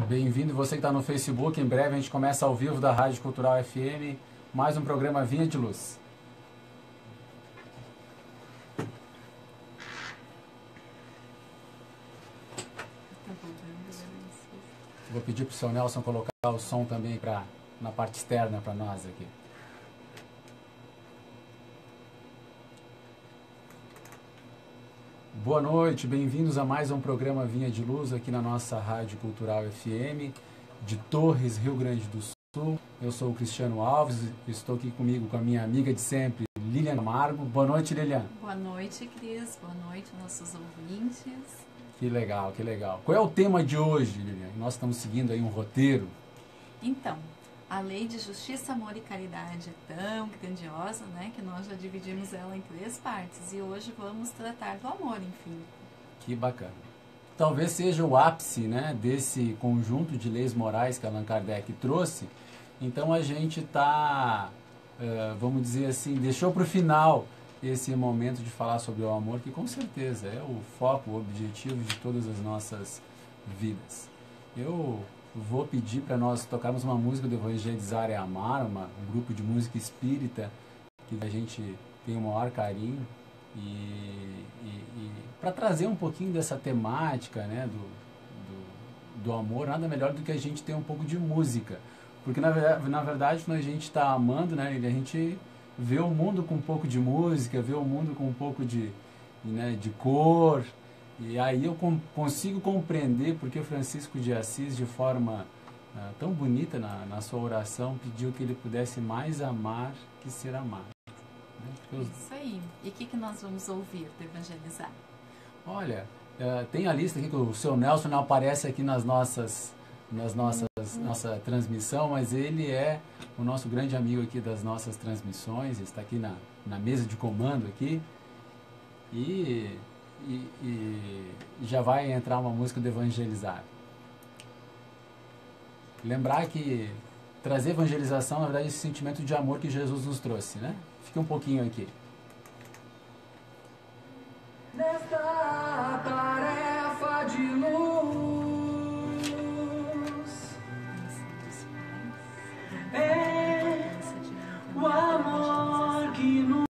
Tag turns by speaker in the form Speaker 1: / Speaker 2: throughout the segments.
Speaker 1: Bem-vindo você que está no Facebook. Em breve a gente começa ao vivo da Rádio Cultural FM, mais um programa Vinha de Luz. Vou pedir para o seu Nelson colocar o som também na parte externa para nós aqui. Boa noite, bem-vindos a mais um programa Vinha de Luz aqui na nossa Rádio Cultural FM de Torres, Rio Grande do Sul. Eu sou o Cristiano Alves, estou aqui comigo com a minha amiga de sempre, Lilian Camargo. Boa noite, Lilian.
Speaker 2: Boa noite, Cris. Boa noite, nossos ouvintes.
Speaker 1: Que legal, que legal. Qual é o tema de hoje, Lilian? Nós estamos seguindo aí um roteiro.
Speaker 2: Então, a lei de justiça, amor e caridade é tão grandiosa, né, que nós já dividimos ela em 3 partes e hoje vamos tratar do amor, enfim.
Speaker 1: Que bacana. Talvez seja o ápice, né, desse conjunto de leis morais que Allan Kardec trouxe. Então a gente está, vamos dizer assim, deixou para o final esse momento de falar sobre o amor, que com certeza é o foco, o objetivo de todas as nossas vidas. Eu vou pedir para nós tocarmos uma música do Evangelizar é Amar, um grupo de música espírita que a gente tem o maior carinho, e para trazer um pouquinho dessa temática, né, do amor. Nada melhor do que a gente ter um pouco de música, porque na verdade quando a gente está amando, né, a gente vê o mundo com um pouco de música, vê o mundo com um pouco de cor. E aí eu consigo compreender porque Francisco de Assis, de forma tão bonita na sua oração, pediu que ele pudesse mais amar que ser amado. Né?
Speaker 2: Isso aí. E o que nós vamos ouvir do Evangelizar?
Speaker 1: Olha, tem a lista aqui que o seu Nelson não aparece aqui nossa transmissão, mas ele é o nosso grande amigo aqui das nossas transmissões, está aqui na mesa de comando aqui, e já vai entrar uma música do Evangelizar. Lembrar que trazer evangelização, na verdade, é esse sentimento de amor que Jesus nos trouxe, né? Fica um pouquinho aqui.
Speaker 3: Nesta tarefa de luz é o amor que nos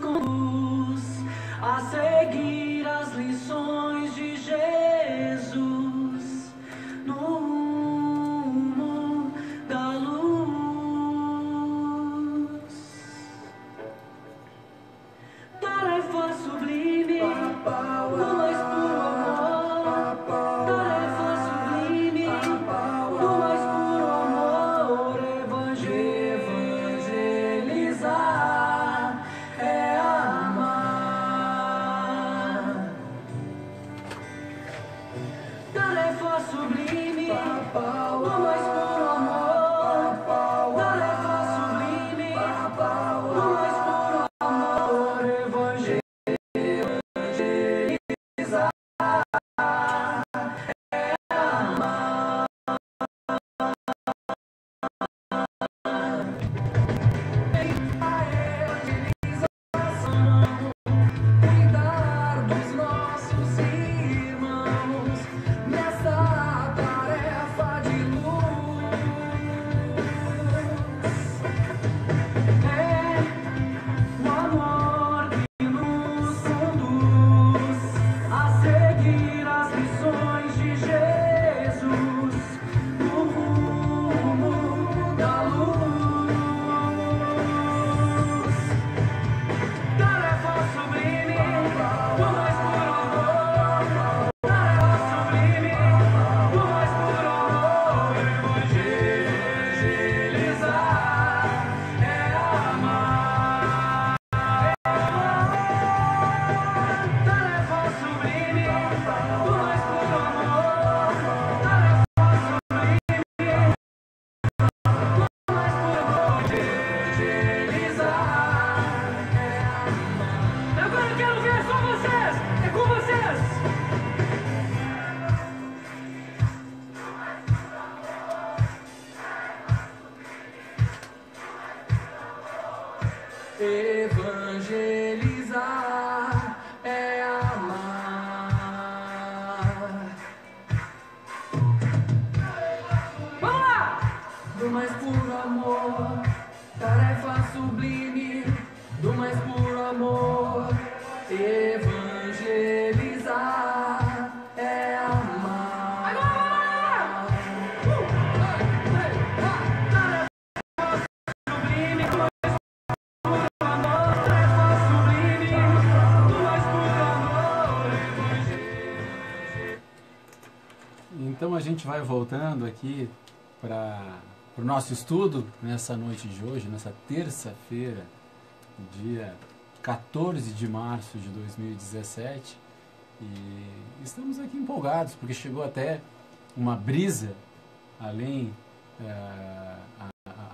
Speaker 3: conduz a seguir as lições de Jesus no rumo da luz. Tarefa sublime, o mais puro amor. Tarefa sublime, o mais puro amor. Evangelizar é amar. Tarefa sublime, o mais puro amor. Tarefa sublime, o mais puro amor. Evangelizar é amar. A evangelização, cuidar dos nossos irmãos nessa tarefa de luz. É o amor que nos conduz a seguir as lições de Jesus no rumo da luz. Tarefa sublime, o mais puro amor. Tarefa sublime, o mais puro amor. Evangelizar é amar. Tarefa sublime, o mais puro amor. Tarefa sublime, o mais puro amor. Evangelizar. Agora eu quero ver só vocês! É com vocês! Evangelizar é amar. mais puro amor, tarefa sublime do mais puro amor. Evangelizar é amar. Tarefa sublime do mais puro amor, tarefa sublime do mais puro amor.
Speaker 1: Então a gente vai voltando aqui para o nosso estudo nessa noite de hoje, nessa terça-feira, dia 14 de março de 2017, e estamos aqui empolgados porque chegou até uma brisa além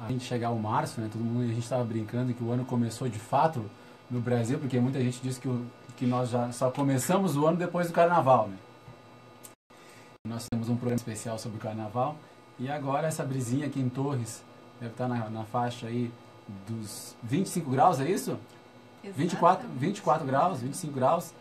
Speaker 1: de chegar o março, né? Todo mundo, a gente estava brincando que o ano começou de fato no Brasil, porque muita gente diz que nós já só começamos o ano depois do Carnaval, né? Nós temos um programa especial sobre o Carnaval, e agora essa brisinha aqui em Torres deve estar na faixa aí dos 25 graus, é isso? 24 graus, 25 graus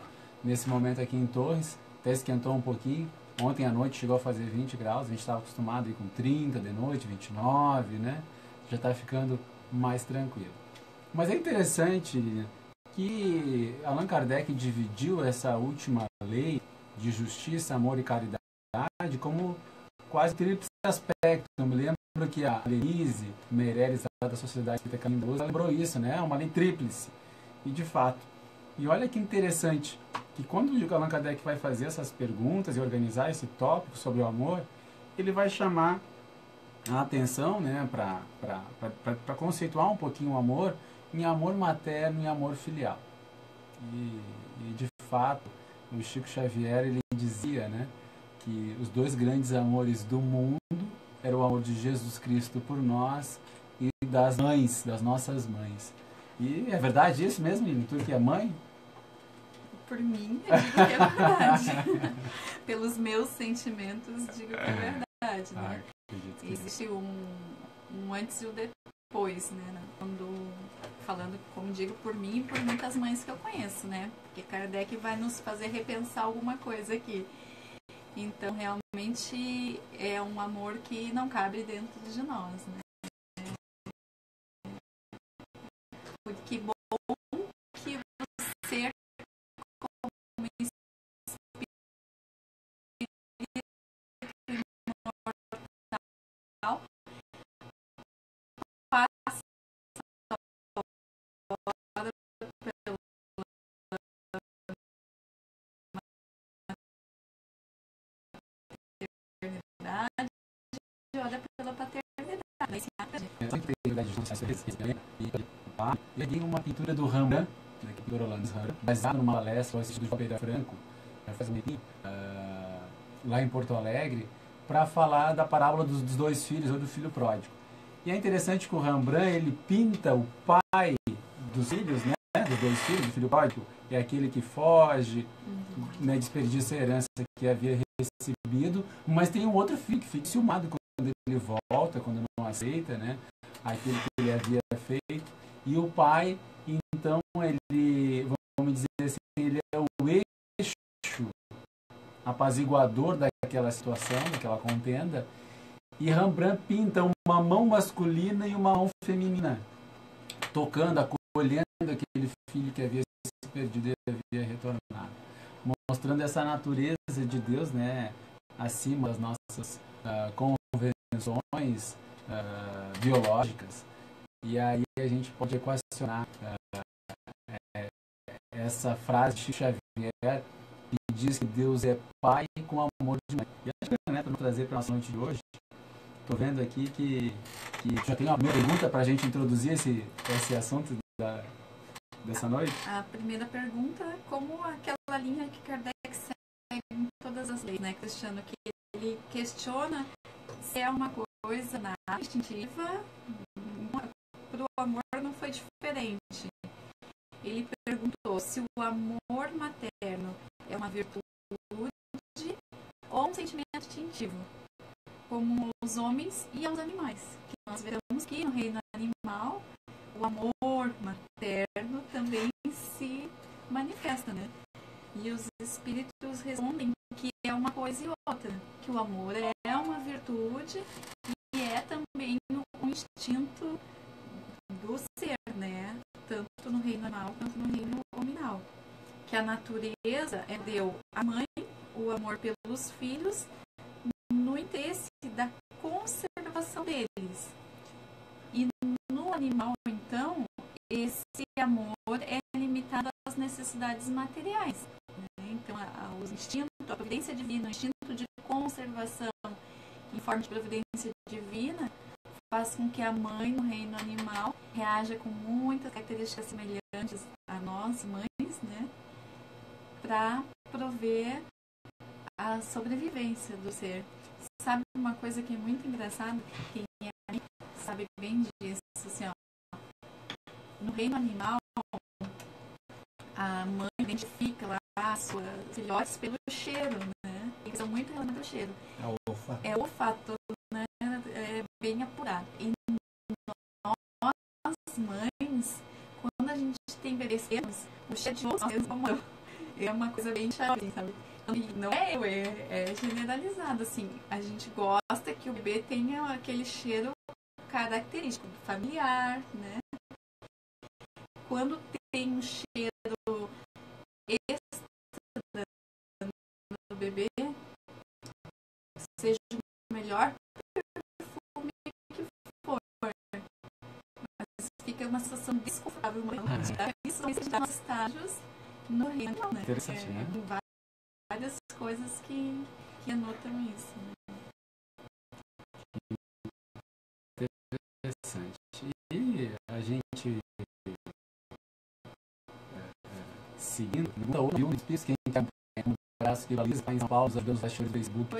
Speaker 1: nesse momento aqui em Torres. Até esquentou um pouquinho. Ontem à noite chegou a fazer 20 graus. A gente estava acostumado a ir com 30 de noite, 29, né? Já está ficando mais tranquilo. Mas é interessante que Allan Kardec dividiu essa última lei de justiça, amor e caridade como quase tríplice aspecto. Eu me lembro que a Lenise Meireles, da Sociedade Espírita Caminho da Luz, lembrou isso, né? Uma lei tríplice. E de fato. E olha que interessante, que quando o Allan Kardec vai fazer essas perguntas e organizar esse tópico sobre o amor, ele vai chamar a atenção, né, para conceituar um pouquinho o amor em amor materno e amor filial. E de fato, o Chico Xavier, ele dizia, né, que os dois grandes amores do mundo eram o amor de Jesus Cristo por nós e das mães, das nossas mães. E é verdade isso mesmo, Lili? Tu que é mãe?
Speaker 2: Por mim, eu digo que é verdade. Pelos meus sentimentos, digo que é verdade, né? Existe um antes e um depois, né? Falando, como digo, por mim e por muitas mães que eu conheço, né? Porque Kardec vai nos fazer repensar alguma coisa aqui. Então, realmente, é um amor que não cabe dentro de nós, né? Que bom que você, como espírito imortal, passa pela maternidade e olha pela paternidade.
Speaker 1: Eu li uma pintura do Rembrandt, pintor holandês, baseado numa palestra do João Pereira Franco, faz um tempinho, lá em Porto Alegre, para falar da parábola dos dois filhos, ou do filho pródigo. E é interessante que o Rembrandt, ele pinta o pai dos filhos, né, dos dois filhos, do filho pródigo, é aquele que foge, né, desperdiça a herança que havia recebido, mas tem um outro filho que fica ciumado quando ele volta, quando não aceita, né, aquilo que ele havia feito. E o pai, então, ele, vamos dizer assim, ele é o eixo apaziguador daquela situação, daquela contenda. E Rembrandt pinta uma mão masculina e uma mão feminina, tocando, acolhendo aquele filho que havia se perdido e havia retornado, mostrando essa natureza de Deus, né, acima das nossas convenções biológicas. E aí a gente pode equacionar essa frase de Chico Xavier, que diz que Deus é pai com amor de mãe. E acho que, né, para trazer para a nossa noite de hoje, estou vendo aqui que já tem uma pergunta para a gente introduzir esse assunto dessa noite.
Speaker 2: A primeira pergunta é como aquela linha que Kardec segue em todas as leis, né, Cristiano, que ele questiona se é uma coisa instintiva. Para o amor não foi diferente. Ele perguntou se o amor materno é uma virtude ou um sentimento instintivo, como aos homens e aos animais. Que nós veremos que no reino animal o amor materno também se manifesta, né? E os espíritos respondem que é uma coisa e outra, que o amor é uma virtude e é também um instinto do ser, né? Tanto no reino animal quanto no reino hominal. Que a natureza deu à mãe o amor pelos filhos no interesse da conservação deles. E no animal, então, esse amor é limitado às necessidades materiais. Né? Então, os instintos, a providência divina, o instinto de conservação em forma de providência divina, faz com que a mãe no reino animal reaja com muitas características semelhantes a nós, mães, né? Para prover a sobrevivência do ser. Sabe uma coisa que é muito engraçada? Quem é sabe bem disso, assim, ó. No reino animal, a mãe identifica lá seus filhotes pelo cheiro, né? Eles são muito relacionados ao cheiro. É o olfato, né? É bem apurado. E nós, mães, quando a gente tem bebês pequenos, o cheiro de osso é uma coisa bem chave, sabe? E não é eu, é generalizado, assim. A gente gosta que o bebê tenha aquele cheiro característico, familiar, né? Quando tem um cheiro extra do bebê, seja o melhor perfume que for, mas fica uma sensação desconfortável, isso são os estágios no reino, né?
Speaker 1: Interessante, né?
Speaker 2: Várias coisas que anotam isso, né?
Speaker 1: Interessante. E a gente seguindo, um espírito que quem quer um abraço que a Lisa está em São Paulo, os ajudantes do Facebook,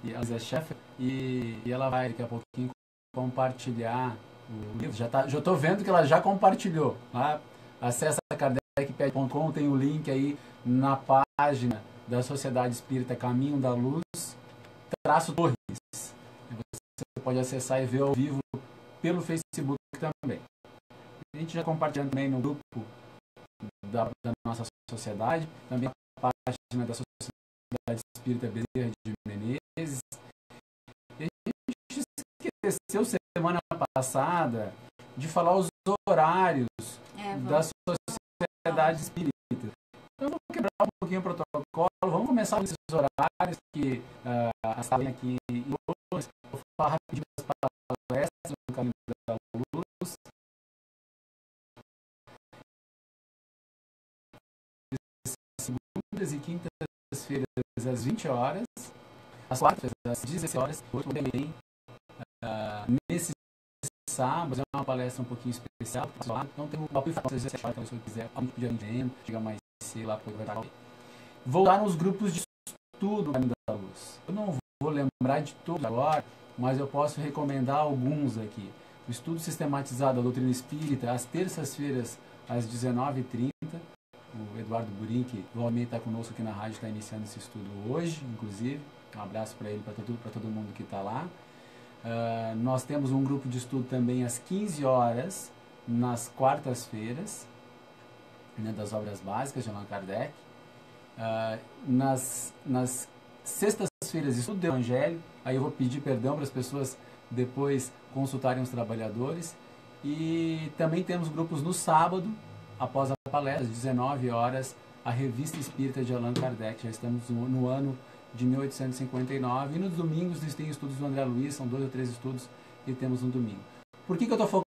Speaker 1: e a Lisa Scheffer, e ela vai daqui a pouquinho compartilhar o livro. Já estou vendo que ela já compartilhou. Tá? Acesse kardecped.com, tem o link aí na página da Sociedade Espírita Caminho da Luz, _Torres. Você pode acessar e ver ao vivo pelo Facebook também. A gente já compartilhando também no grupo da nossa sociedade, também a página da Sociedade Espírita Bezerra de Menezes. E a gente esqueceu semana passada de falar os horários da Sociedade Espírita. Então, vou quebrar um pouquinho o protocolo. Vamos começar com esses horários que a sala aqui hoje. Vou falar rapidinho das palestras do Caminho da Luz. Segundas e quintas-feiras às 20 horas. Às quartas às 16 horas. Hoje também, nesse sábado, é uma palestra um pouquinho especial. Então tem um papo e fala, se você quiser, alguém pedir evento, chega mais cedo lá, pode estar. Vou dar nos grupos de estudo do Caminho da Luz. Eu não vou lembrar de todos agora, mas eu posso recomendar alguns aqui. O estudo sistematizado da doutrina espírita, às terças-feiras, às 19h30. O Eduardo Burim, que provavelmente está conosco aqui na rádio, está iniciando esse estudo hoje, inclusive. Um abraço para ele, para todo mundo que está lá. Nós temos um grupo de estudo também às 15 horas, nas quartas-feiras, né, das obras básicas de Allan Kardec. Nas sextas-feiras, estudo do Evangelho. Aí eu vou pedir perdão para as pessoas depois consultarem os trabalhadores. E também temos grupos no sábado, após a palestra, às 19 horas, a Revista Espírita de Allan Kardec. Já estamos no ano de 1859. E nos domingos tem estudos do André Luiz, são 2 ou 3 estudos que temos no domingo. Por que eu estou focando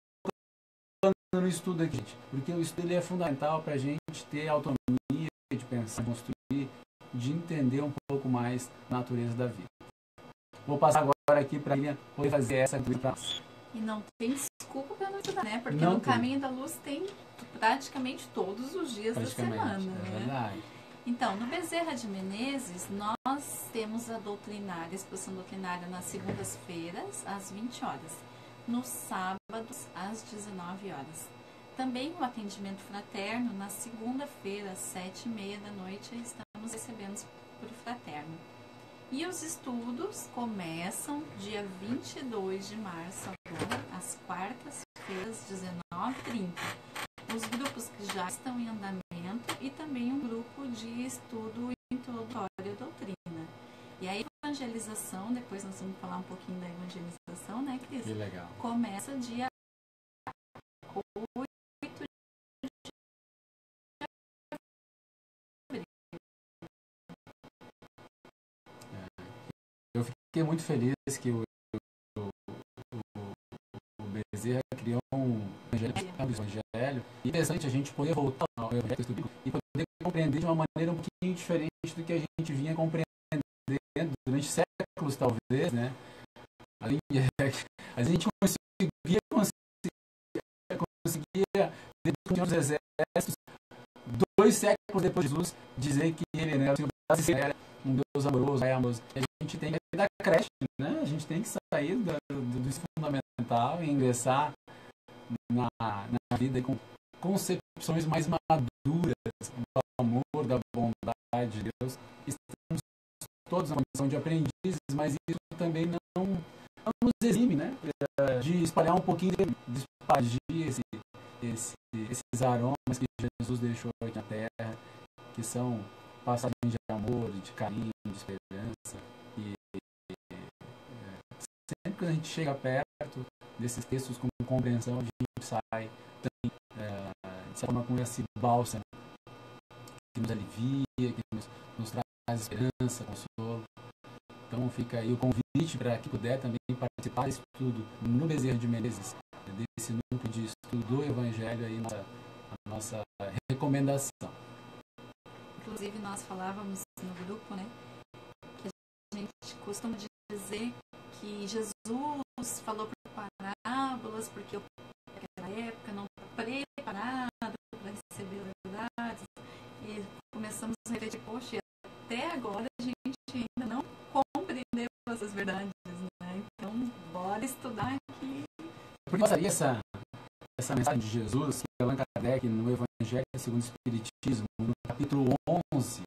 Speaker 1: no estudo aqui, gente? Porque o estudo ele é fundamental para a gente ter autonomia de pensar, de construir, de entender um pouco mais a natureza da vida. Vou passar agora aqui para a Lilian poder fazer essa para nós.
Speaker 2: E não tem desculpa para não estudar, né? Porque
Speaker 1: não
Speaker 2: no
Speaker 1: tem.
Speaker 2: Caminho da Luz tem praticamente todos os dias da semana.
Speaker 1: É verdade.
Speaker 2: Então, no Bezerra de Menezes, nós temos a doutrinária, a exposição doutrinária nas segundas-feiras, às 20 horas. Nos sábados, às 19 horas. Também o atendimento fraterno, na segunda-feira, às 7h30 da noite, estamos recebendo por fraterno. E os estudos começam dia 22 de março, agora, às quartas-feiras, 19h30. Os grupos que já estão em andamento e também um grupo de estudo introdutório à doutrina. E a evangelização, depois nós vamos falar um pouquinho da evangelização, manifestação, né, Cris?
Speaker 1: Que legal.
Speaker 2: Começa dia 8
Speaker 1: Eu fiquei muito feliz que o Bezerra criou um evangelho. E é interessante a gente poder voltar ao evangelho e poder compreender de uma maneira um pouquinho diferente do que a gente vinha compreendendo durante séculos, talvez, né? A gente conseguia depois dos exércitos, 2 séculos depois de Jesus, dizer que ele, né, o Senhor era um Deus amoroso, amoroso. E a gente tem que sair da creche, né? A gente tem que sair do fundamental e ingressar na vida com concepções mais maduras do amor, da bondade de Deus. Estamos todos na condição de aprendizes, mas isso também não nos exime, né, de espalhar um pouquinho, de espargir esses aromas que Jesus deixou aqui na terra, que são passagens de amor, de carinho, de esperança. E sempre que a gente chega perto desses textos com compreensão, a gente sai também, de certa forma, com esse bálsamo que nos alivia, que nos traz esperança, consolo. Então fica aí o convite para quem puder também participar desse estudo no Bezerra de Menezes, desse núcleo de estudo do Evangelho, aí a nossa recomendação.
Speaker 2: Inclusive nós falávamos no grupo, né, que a gente costuma dizer que Jesus falou por parábolas porque naquela época não estava preparado para receber as verdades, e começamos a refletir, poxa, até agora a gente ainda não compreendeu essas verdades, né? Então bora estudar aqui.
Speaker 1: Por que passaria essa mensagem de Jesus que Allan Kardec, no Evangelho segundo o Espiritismo, no capítulo 11,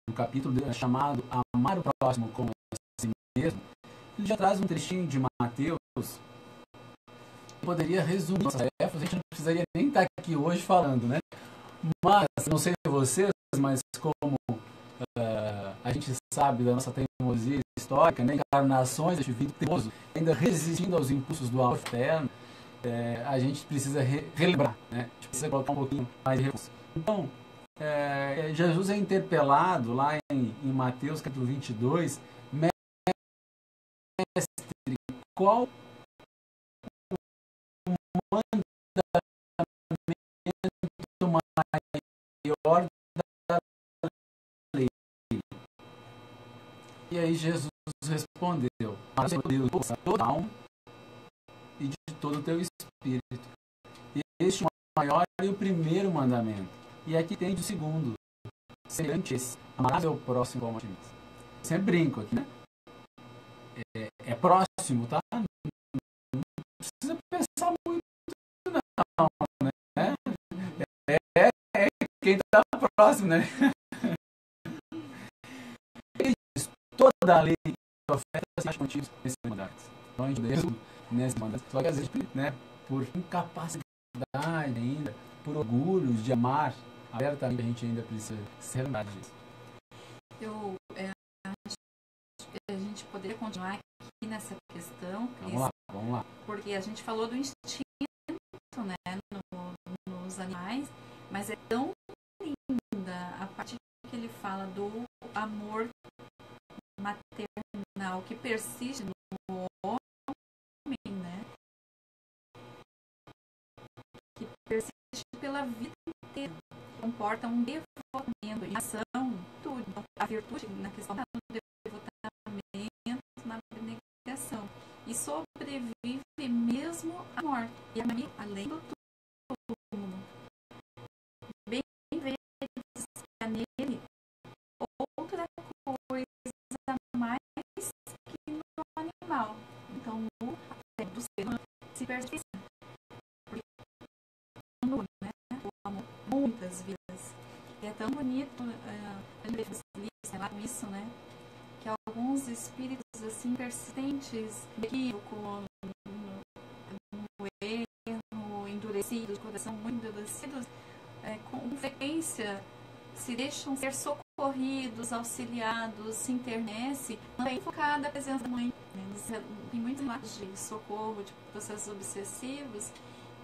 Speaker 1: no capítulo chamado Amar o Próximo como a si mesmo, ele já traz um trechinho de Mateus que poderia resumir nossas tarefas. A gente não precisaria nem estar aqui hoje falando, né? Mas, não sei vocês, mas como a gente sabe da nossa teimosia histórica, né? Encarnações deste vida teimoso, ainda resistindo aos impulsos do amor eterno, a gente precisa relembrar, né? A gente precisa colocar um pouquinho mais de recurso. Então, Jesus é interpelado lá em Mateus capítulo 22, mestre, qual o mandamento maior da lei? E aí Jesus respondeu: amarás a Deus de toda a alma e de todo o teu espírito. E este é o maior e o primeiro mandamento. E aqui tem o segundo, semelhante esse: amarás ao próximo como a ti mesmo. Sempre brinco aqui, né? É próximo, tá? Não precisa pensar muito, não, né? É quem está próximo, né? Ele diz: toda a lei e profetas se contidos nesses mandatos. Então a gente deixa nesses mandatos. Só que às vezes, né, por incapacidade ainda, por orgulho de amar abertamente, a gente ainda precisa se lembrar disso.
Speaker 2: A gente poderia continuar aqui nessa questão, Cris,
Speaker 1: vamos lá.
Speaker 2: Porque a gente falou do instinto, né, nos animais, mas é tão linda a parte que ele fala do amor maternal que persiste no homem, né, que persiste pela vida inteira, comporta um devotamento em ação, tudo, a virtude na questão do devotamento, na abnegação, e sobrevive mesmo à morte, e além do túmulo. Bem vezes que há nele outra coisa mais que no animal. Então, no do ser humano se persiste, porque né, o amor, muitas vidas. E é tão bonito a gente ver com isso, né? Que alguns espíritos assim persistentes, equívoco, no erro, endurecidos, coração muito endurecidos, com frequência se deixam ser socorridos, auxiliados, se internece, não é invocada a presença da mãe, Tem muitos relatos de socorro, de processos obsessivos,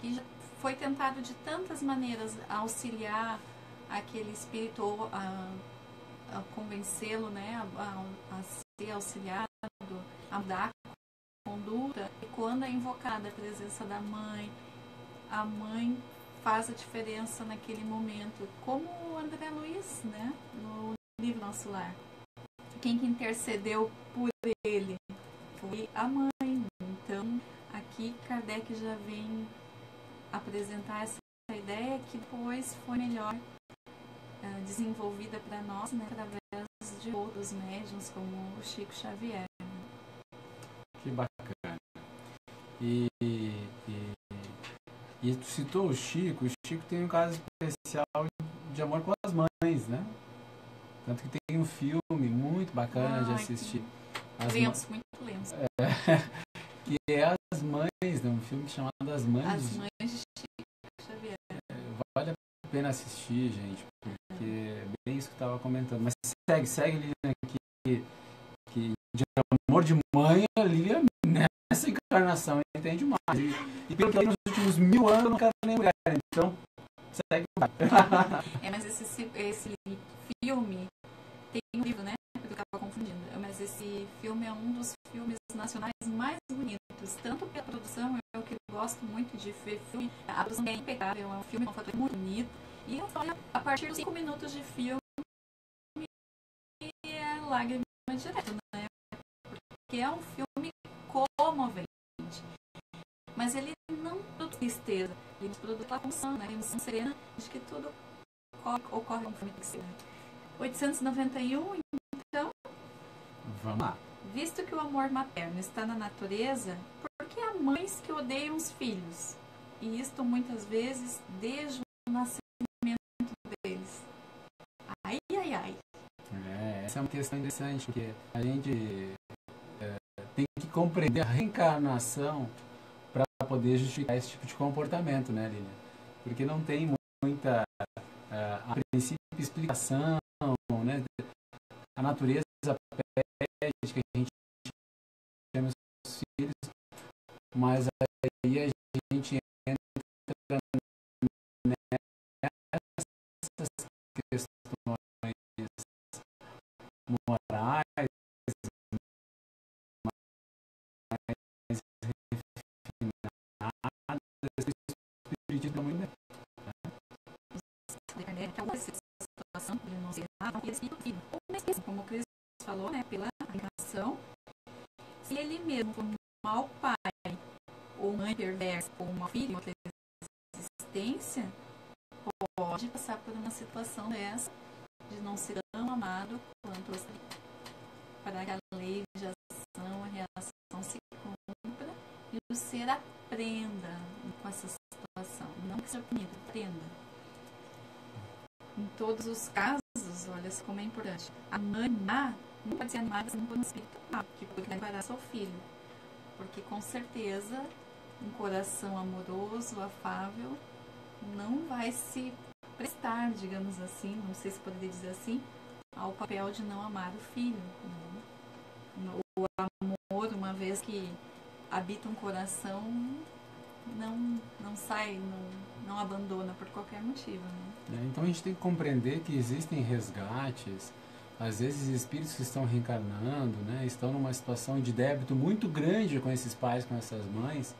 Speaker 2: que já foi tentado de tantas maneiras auxiliar aquele espírito ou a convencê-lo, né, a ser auxiliado, a mudar a conduta. E quando é invocada a presença da mãe, a mãe faz a diferença naquele momento, como o André Luiz, né, no livro Nosso Lar. Quem que intercedeu por ele foi a mãe. Então, aqui Kardec já vem apresentar essa ideia que depois foi melhor desenvolvida para nós, né, através de outros médiuns como o Chico Xavier.
Speaker 1: Que bacana. E tu citou o Chico tem um caso especial de amor com as mães, né? Tanto que tem um filme muito bacana de assistir.
Speaker 2: Lenço, muito lenço.
Speaker 1: Que é As Mães, né? Um filme chamado As Mães.
Speaker 2: As Mães de Chico Xavier.
Speaker 1: Vale a pena assistir, gente, porque é bem isso que eu estava comentando. Mas segue Lilian, que de amor de mãe, a Lilian nessa encarnação entende mais. E pelo que nos últimos 1000 anos eu não quero nem mulher, então segue.
Speaker 2: Mas esse filme tem um livro, né? Eu estava confundindo. Mas esse filme é um dos filmes nacionais mais bonitos, tanto pela produção, eu que gosto muito de ver filme, a produção é impecável, é um filme com um fator muito bonito, e a partir dos 5 minutos de filme é lágrima direto, né? Porque é um filme comovente, mas ele não produz tristeza, ele produz aquela função, né? Emoção serena de que tudo ocorre um filme que se 891, então.
Speaker 1: Vamos lá.
Speaker 2: Visto que o amor materno está na natureza, por que há mães que odeiam os filhos? E isto muitas vezes desde o nascimento deles. Ai.
Speaker 1: Essa é uma questão interessante, porque a gente tem que compreender a reencarnação para poder justificar esse tipo de comportamento, né, Lilian? Porque não tem muita, a princípio, explicação, né? A natureza pede que a gente chame os filhos, mas aí a gente entra nessas questões morais mais refinadas do espiritismo da mulher.
Speaker 2: Situação ele não ser errado, e filho, como o Cris falou, né, pela reencarnação, se ele mesmo for um mau pai, ou mãe perversa, ou um mau filho, outra existência, pode passar por uma situação dessa, de não ser tão amado quanto os filhos. Para que a lei de ação, a reação se cumpra, e o ser aprenda com essa situação, não que seja punido, aprenda. Em todos os casos, olha só como é importante. A mãe má não pode ser animada por um espírito má, que pode levar seu filho. Porque com certeza um coração amoroso, afável, não vai se prestar, digamos assim, não sei se poderia dizer assim, ao papel de não amar o filho. O amor, uma vez que habita um coração, não sai, não abandona por qualquer motivo, né?
Speaker 1: Então a gente tem que compreender que existem resgates, às vezes espíritos que estão reencarnando, né, estão numa situação de débito muito grande com esses pais, com essas mães,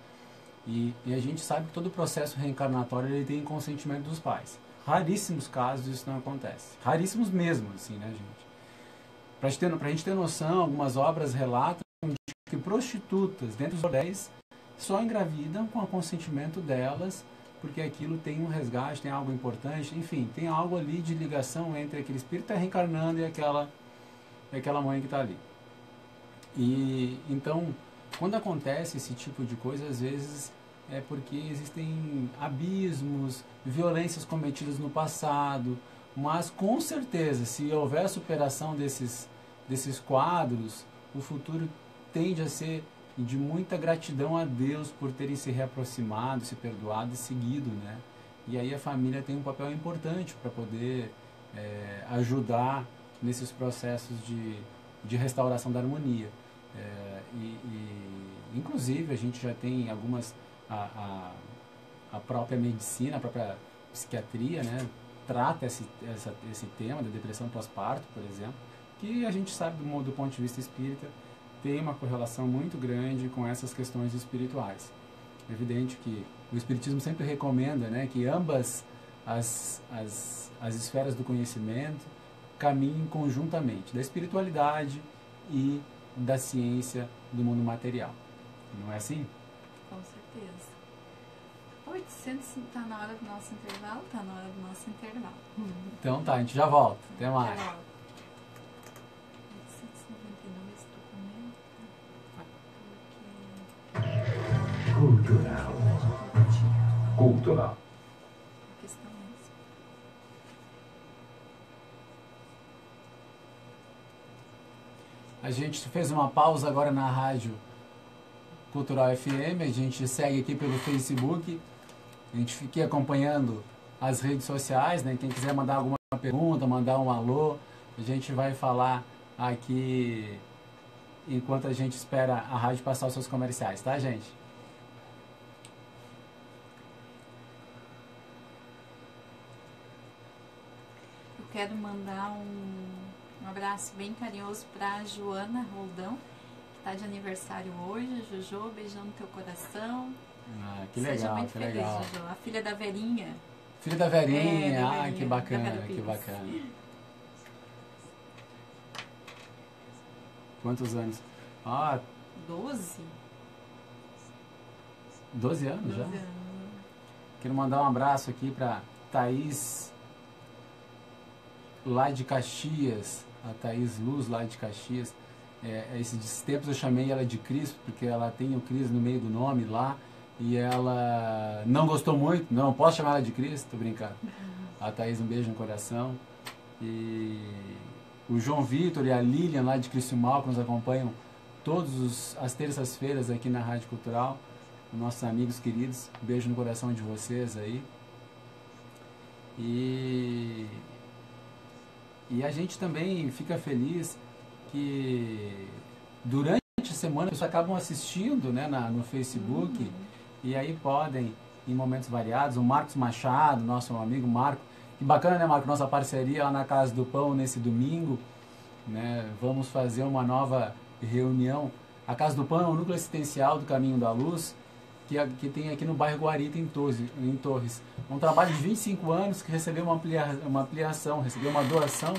Speaker 1: e a gente sabe que todo o processo reencarnatório ele tem consentimento dos pais. Raríssimos casos isso não acontece, raríssimos mesmo, assim, né, gente? Pra gente ter noção, algumas obras relatam que prostitutas dentro dos bordéis só engravidam com o consentimento delas, porque aquilo tem um resgate, tem algo importante, enfim, tem algo ali de ligação entre aquele espírito que está reencarnando e aquela mãe que está ali. E então, quando acontece esse tipo de coisa, às vezes é porque existem abismos, violências cometidas no passado, mas com certeza, se houver a superação desses quadros, o futuro tende a ser de muita gratidão a Deus por terem se reaproximado, se perdoado e seguido, né? E aí a família tem um papel importante para poder ajudar nesses processos de restauração da harmonia. Inclusive, a gente já tem algumas... A própria medicina, a própria psiquiatria, né, trata esse tema da depressão pós-parto, por exemplo, que a gente sabe, do ponto de vista espírita, tem uma correlação muito grande com essas questões espirituais. É evidente que o Espiritismo sempre recomenda, né, que ambas as esferas do conhecimento caminhem conjuntamente, da espiritualidade e da ciência do mundo material. Não é assim?
Speaker 2: Com certeza. 800, está na hora do nosso intervalo? Está na hora do nosso intervalo.
Speaker 1: Então tá, a gente já volta. Até mais.
Speaker 2: 899 esse documento.
Speaker 4: Cultural.
Speaker 2: A questão é essa.
Speaker 1: A gente fez uma pausa agora na Rádio Cultural FM, a gente segue aqui pelo Facebook, a gente fica acompanhando as redes sociais, né? Quem quiser mandar alguma pergunta, mandar um alô, a gente vai falar aqui enquanto a gente espera a rádio passar os seus comerciais, tá, gente?
Speaker 2: Eu quero mandar um abraço bem carinhoso para a Joana Roldão, que está de aniversário hoje. Jojo, beijão no teu coração.
Speaker 1: Ah, que
Speaker 2: Seja
Speaker 1: legal,
Speaker 2: muito
Speaker 1: que
Speaker 2: feliz,
Speaker 1: legal.
Speaker 2: Jojo. A filha da Verinha.
Speaker 1: Filho da Verinha,
Speaker 2: da
Speaker 1: ah,
Speaker 2: Verinha,
Speaker 1: que bacana,
Speaker 2: da Vera
Speaker 1: que
Speaker 2: Pires.
Speaker 1: bacana. Quantos anos? Ah,
Speaker 2: 12?
Speaker 1: 12 anos
Speaker 2: 12
Speaker 1: já?
Speaker 2: anos.
Speaker 1: Quero mandar um abraço aqui para Thaís, lá de Caxias, a Thaís Luz, lá de Caxias. Esses tempos eu chamei ela de Cris, porque ela tem o Cris no meio do nome lá, e ela não gostou muito, não posso chamar ela de Cris, tô brincando. A Thaís, um beijo no coração. E o João Vitor e a Lilian, lá de Criciúmal, que nos acompanham todas as terças-feiras aqui na Rádio Cultural, nossos amigos queridos, um beijo no coração de vocês aí. E a gente também fica feliz que durante a semana vocês acabam assistindo, né, no Facebook, e aí podem, em momentos variados, o Marcos Machado, nosso amigo Marco, que bacana, né, Marco, nossa parceria lá na Casa do Pão nesse domingo, né, vamos fazer uma nova reunião. A Casa do Pão é o núcleo assistencial do Caminho da Luz, que tem aqui no bairro Guarita, em Torres. Um trabalho de 25 anos que recebeu uma ampliação, recebeu uma doação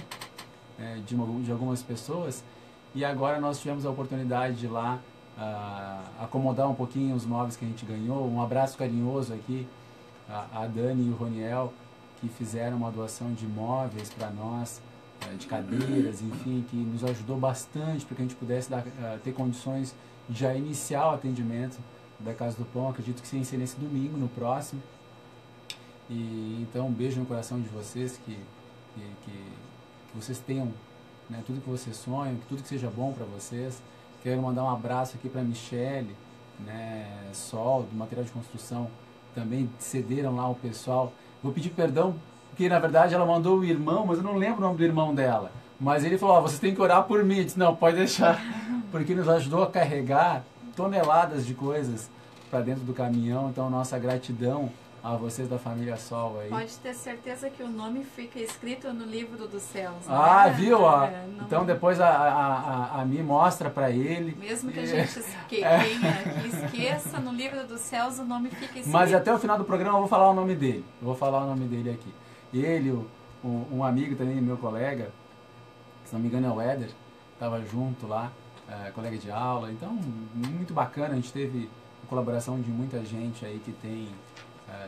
Speaker 1: de algumas pessoas, e agora nós tivemos a oportunidade de ir lá acomodar um pouquinho os móveis que a gente ganhou. Um abraço carinhoso aqui a Dani e o Roniel, que fizeram uma doação de móveis para nós, de cadeiras, enfim, que nos ajudou bastante para que a gente pudesse ter condições de já iniciar o atendimento da Casa do Pão. Acredito que sim, ser nesse domingo, no próximo. E então um beijo no coração de vocês, que vocês tenham, né, tudo que vocês sonham, que tudo que seja bom para vocês. Quero mandar um abraço aqui para a Michele, né, Sol, do material de construção, também cederam lá o pessoal. Vou pedir perdão, porque na verdade ela mandou o irmão, mas eu não lembro o nome do irmão dela. Mas ele falou, vocês têm que orar por mim. Eu disse, não, pode deixar, porque nos ajudou a carregar toneladas de coisas para dentro do caminhão. Então, nossa gratidão a vocês da família Sol aí.
Speaker 2: Pode ter certeza que o nome fica escrito no livro dos céus.
Speaker 1: Ah,
Speaker 2: né?
Speaker 1: viu?
Speaker 2: Não...
Speaker 1: Então depois a Mi mostra para ele.
Speaker 2: Mesmo que a gente esqueça, no livro dos céus o nome fica escrito.
Speaker 1: Mas até o final do programa eu vou falar o nome dele. Vou falar o nome dele aqui. Ele, um amigo também, meu colega, se não me engano é o Éder, estava junto lá, colega de aula. Então, muito bacana. A gente teve a colaboração de muita gente aí que tem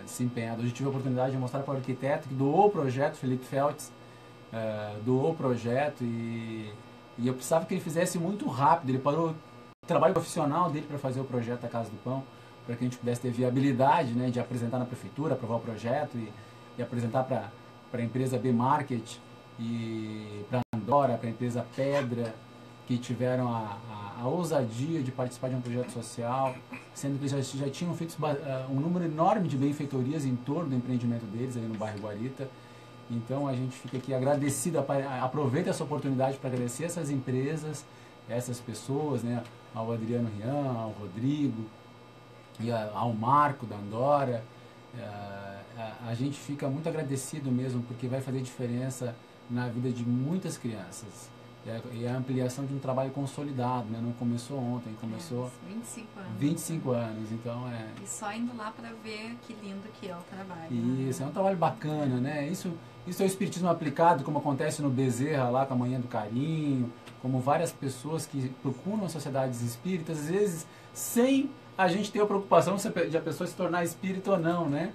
Speaker 1: se empenhado. Hoje eu tive a oportunidade de mostrar para o arquiteto que doou o projeto, Felipe Feltz, doou o projeto, e eu precisava que ele fizesse muito rápido. Ele parou o trabalho profissional dele para fazer o projeto da Casa do Pão, para que a gente pudesse ter viabilidade, né, de apresentar na prefeitura, aprovar o projeto e apresentar para a empresa B-Market e para a Andora, para a empresa Pedra, que tiveram a ousadia de participar de um projeto social, sendo que eles já tinham feito um número enorme de benfeitorias em torno do empreendimento deles, ali no bairro Guarita. Então a gente fica aqui agradecido, aproveita essa oportunidade para agradecer essas empresas, essas pessoas, né, ao Adriano Rian, ao Rodrigo e ao Marco da Andora. A gente fica muito agradecido mesmo, porque vai fazer diferença na vida de muitas crianças. E a ampliação de um trabalho consolidado, né? Não começou ontem, começou
Speaker 2: 25 anos.
Speaker 1: 25 anos, então
Speaker 2: E só indo lá para ver que lindo que é o trabalho.
Speaker 1: Isso, é um trabalho bacana, né? Isso é o espiritismo aplicado, como acontece no Bezerra, lá com a Manhã do Carinho, como várias pessoas que procuram as sociedades espíritas, às vezes sem a gente ter a preocupação de a pessoa se tornar espírita ou não, né?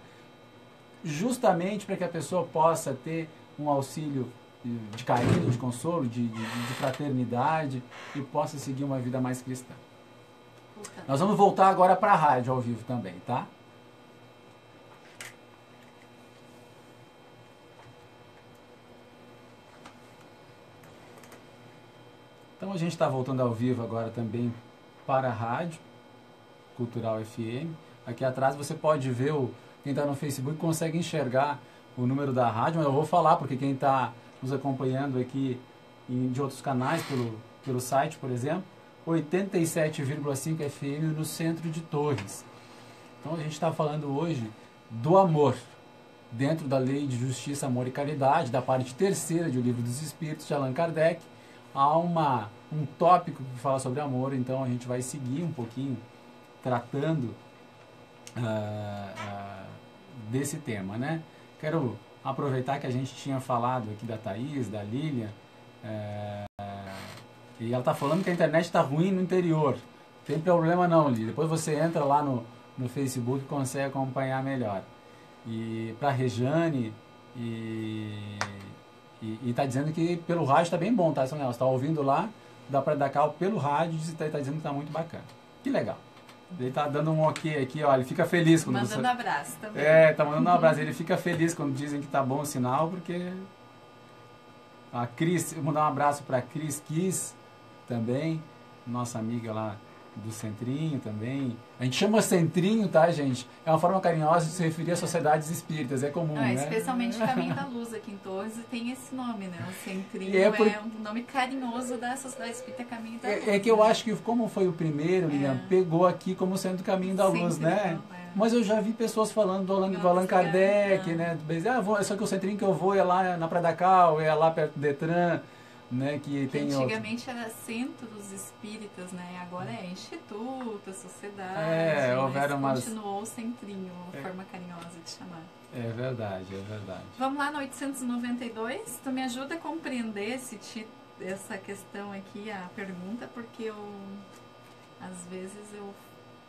Speaker 1: Justamente para que a pessoa possa ter um auxílio de carinho, de consolo, de fraternidade e possa seguir uma vida mais cristã. Nós vamos voltar agora para a rádio ao vivo também, tá? Então a gente está voltando ao vivo agora também para a rádio Cultural FM. Aqui atrás você pode ver, quem está no Facebook consegue enxergar o número da rádio, mas eu vou falar porque quem está nos acompanhando aqui de outros canais, pelo site, por exemplo, 87,5 FM no centro de Torres. Então a gente está falando hoje do amor, dentro da Lei de Justiça, Amor e Caridade, da parte terceira de O Livro dos Espíritos, de Allan Kardec. Há um tópico que fala sobre amor, então a gente vai seguir um pouquinho tratando desse tema, né? Quero aproveitar que a gente tinha falado aqui da Thaís, da Lilian, e ela está falando que a internet está ruim no interior. Não tem problema não, Lilian. Depois você entra lá no Facebook e consegue acompanhar melhor. E para a Rejane, e está dizendo que pelo rádio está bem bom, tá? Ela está ouvindo lá da Praia da Cal pelo rádio e está dizendo que está muito bacana. Que legal. Ele tá dando um ok aqui, ó, ele fica feliz quando
Speaker 2: mandando abraço também.
Speaker 1: tá mandando um abraço. Ele fica feliz quando dizem que tá bom o sinal, porque a Cris, eu vou mandar um abraço para a Cris Kiss também, nossa amiga lá do Centrinho também. A gente chama Centrinho, tá, gente? É uma forma carinhosa de se referir a sociedades espíritas, é comum, né?
Speaker 2: Especialmente o Caminho da Luz aqui em Torres tem esse nome, né? O Centrinho é um nome carinhoso da Sociedade Espírita Caminho da Luz.
Speaker 1: É que eu acho que como foi o primeiro, Lilian, pegou aqui como sendo o Caminho da Luz, né? Mas eu já vi pessoas falando do Allan Kardec, né? Só que o Centrinho que eu vou é lá na Praia da Cal, é lá perto do Detran, né? Que tem
Speaker 2: antigamente era Centro dos Espíritas, né? Agora é Instituto, Sociedade.
Speaker 1: Houveram
Speaker 2: continuou o Centrinho, uma forma carinhosa de chamar.
Speaker 1: É verdade, é verdade.
Speaker 2: Vamos lá no 892. Tu me ajuda a compreender essa questão aqui, a pergunta, porque às vezes eu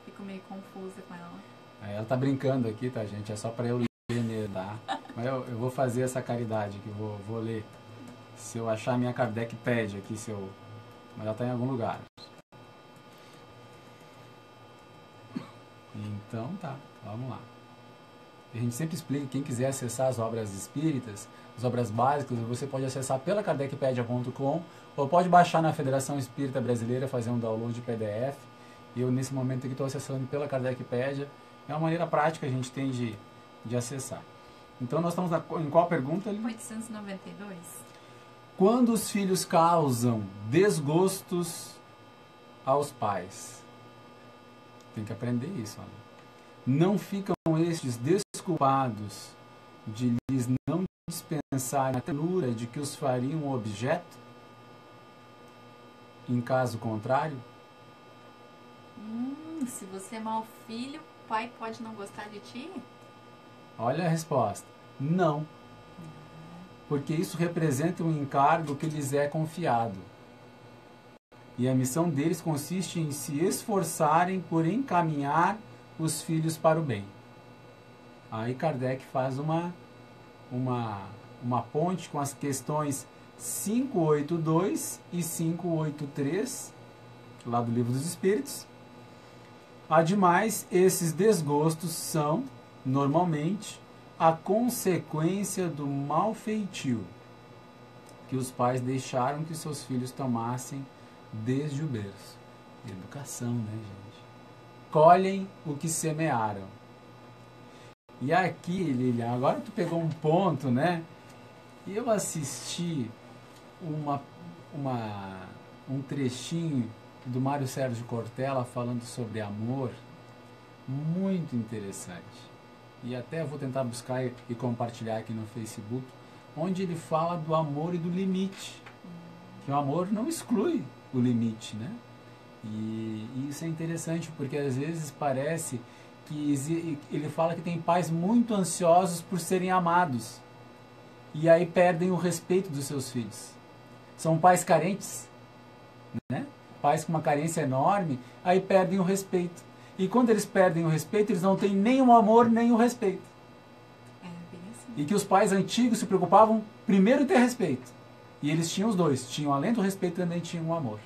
Speaker 2: fico meio confusa com ela.
Speaker 1: Ela tá brincando aqui, tá, gente? É só para eu ler mesmo, tá? Mas eu vou fazer essa caridade aqui, vou ler. Se eu achar minha Kardec pede aqui, mas ela está em algum lugar. Então tá, vamos lá. A gente sempre explica, quem quiser acessar as obras espíritas, as obras básicas, você pode acessar pela kardecpedia.com ou pode baixar na Federação Espírita Brasileira, fazer um download de PDF. Eu, nesse momento aqui, estou acessando pela Kardecpedia. É uma maneira prática que a gente tem de acessar. Então, nós estamos em qual pergunta?
Speaker 2: 892.
Speaker 1: Quando os filhos causam desgostos aos pais. Tem que aprender isso. Olha. Não ficam estes desculpados de lhes não dispensar a ternura de que os fariam objeto? Em caso contrário?
Speaker 2: Se você é mau filho, o pai pode não gostar de ti?
Speaker 1: Olha a resposta. Não. Porque isso representa um encargo que lhes é confiado. E a missão deles consiste em se esforçarem por encaminhar os filhos para o bem. Aí Kardec faz uma ponte com as questões 582 e 583, lá do Livro dos Espíritos. Ademais, esses desgostos são, normalmente, a consequência do mau feitio que os pais deixaram que seus filhos tomassem desde o berço. Educação, né, gente? Colhem o que semearam. E aqui, Lilian, agora tu pegou um ponto, né? E eu assisti um trechinho do Mário Sérgio Cortella falando sobre amor, muito interessante. E até vou tentar buscar e compartilhar aqui no Facebook, onde ele fala do amor e do limite. Que o amor não exclui o limite, né? E isso é interessante, porque às vezes parece que ele fala que tem pais muito ansiosos por serem amados. E aí perdem o respeito dos seus filhos. São pais carentes, né? Pais com uma carência enorme, aí perdem o respeito. E quando eles perdem o respeito, eles não têm nem o amor, nem o respeito.
Speaker 2: É bem assim.
Speaker 1: E que os pais antigos se preocupavam primeiro em ter respeito. E eles tinham os dois. Tinham, além do respeito, também tinham o amor.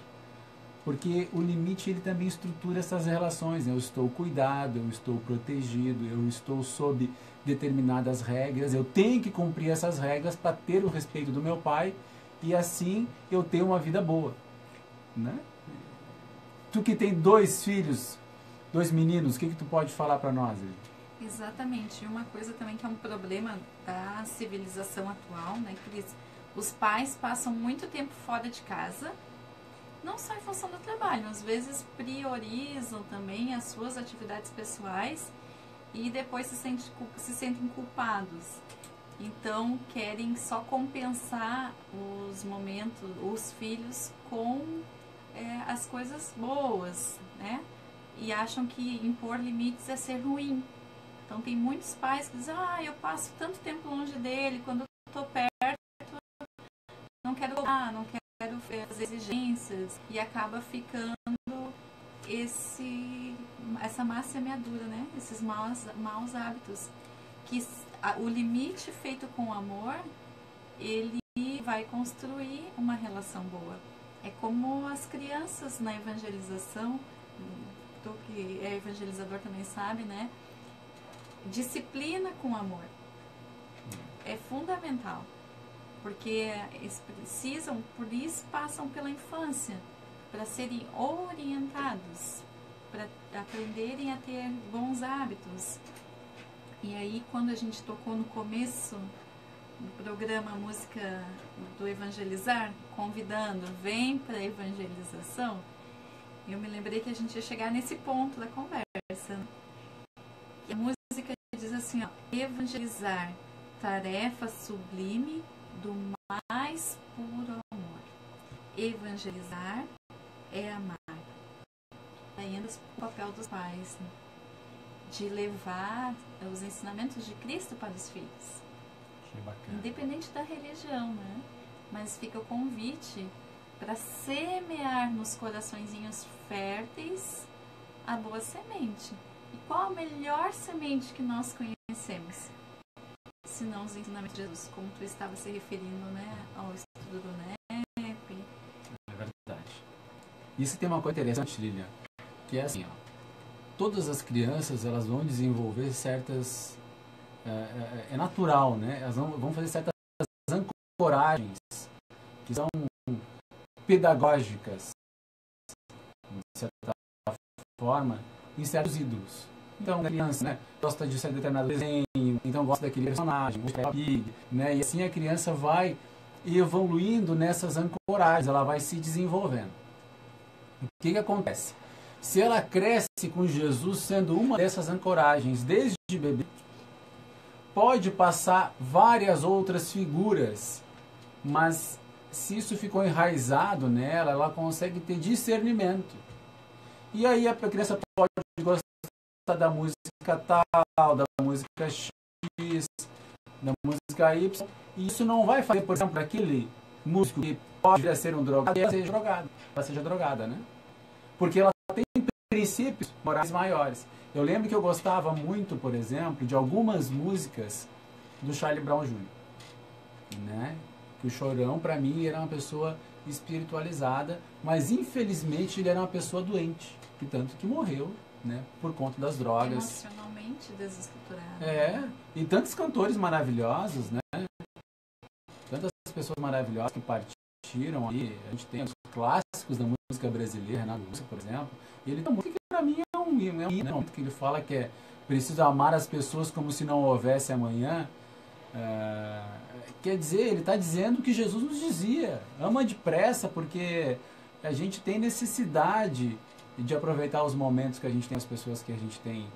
Speaker 1: Porque o limite, ele também estrutura essas relações. Eu estou cuidado, eu estou protegido, eu estou sob determinadas regras. Eu tenho que cumprir essas regras para ter o respeito do meu pai e assim eu ter uma vida boa. Né? Tu que tem 2 filhos, 2 meninos, o que tu pode falar para nós?
Speaker 2: Exatamente. E uma coisa também que é um problema da civilização atual, né, Cris? Os pais passam muito tempo fora de casa, não só em função do trabalho, às vezes priorizam também as suas atividades pessoais e depois se sentem culpados. Então querem só compensar os momentos, os filhos com as coisas boas, né? E acham que impor limites é ser ruim. Então tem muitos pais que dizem, eu passo tanto tempo longe dele, quando eu estou perto, não quero cobrar, não quero fazer exigências, e acaba ficando essa má semeadura, né? Esses maus hábitos. Que o limite feito com amor, ele vai construir uma relação boa. É como as crianças na evangelização, tu que é evangelizador também sabe, né? Disciplina com amor é fundamental, porque eles precisam, por isso passam pela infância, para serem orientados, para aprenderem a ter bons hábitos. E aí, quando a gente tocou no começo do programa a música do Evangelizar, convidando, vem para a evangelização, eu me lembrei que a gente ia chegar nesse ponto da conversa. E a música diz assim, evangelizar, tarefa sublime do mais puro amor. Evangelizar é amar. Ainda o papel dos pais, né? De levar os ensinamentos de Cristo para os filhos.
Speaker 1: Que bacana.
Speaker 2: Independente da religião, né? Mas fica o convite para semear nos coraçõezinhos férteis a boa semente. E qual a melhor semente que nós conhecemos? Se não os ensinamentos de Jesus, como tu estava se referindo, né, ao estudo do NEP.
Speaker 1: É verdade. Isso tem uma coisa interessante, Lilian, que é assim, todas as crianças, elas vão desenvolver certas... É natural, né? Elas vão fazer certas ancoragens que são pedagógicas, de certa forma, em certos ídolos. Então, a criança, né, gosta de ser determinado desenho, então gosta daquele personagem, né? E assim a criança vai evoluindo nessas ancoragens, ela vai se desenvolvendo. O que acontece? Se ela cresce com Jesus sendo uma dessas ancoragens desde bebê, pode passar várias outras figuras, mas se isso ficou enraizado nela, ela consegue ter discernimento. E aí a criança pode gostar da música tal, da música X, da música Y, e isso não vai fazer, por exemplo, aquele músico que pode vir a ser um drogado, ela seja drogada, né? Porque ela tem princípios morais maiores. Eu lembro que eu gostava muito, por exemplo, de algumas músicas do Charlie Brown Jr., né? Que o Chorão, para mim, era uma pessoa espiritualizada, mas infelizmente ele era uma pessoa doente, que tanto que morreu, né, por conta das drogas.
Speaker 2: Emocionalmente desestruturado.
Speaker 1: E tantos cantores maravilhosos, né? Tantas pessoas maravilhosas que partiram aí. A gente tem os clássicos da música brasileira, Renato Russo, por exemplo. E ele tem uma música que para mim é um hino, né? Que ele fala que é preciso amar as pessoas como se não houvesse amanhã. Quer dizer, ele está dizendo o que Jesus nos dizia: ama depressa, porque a gente tem necessidade de aproveitar os momentos que a gente tem, as pessoas que a gente tem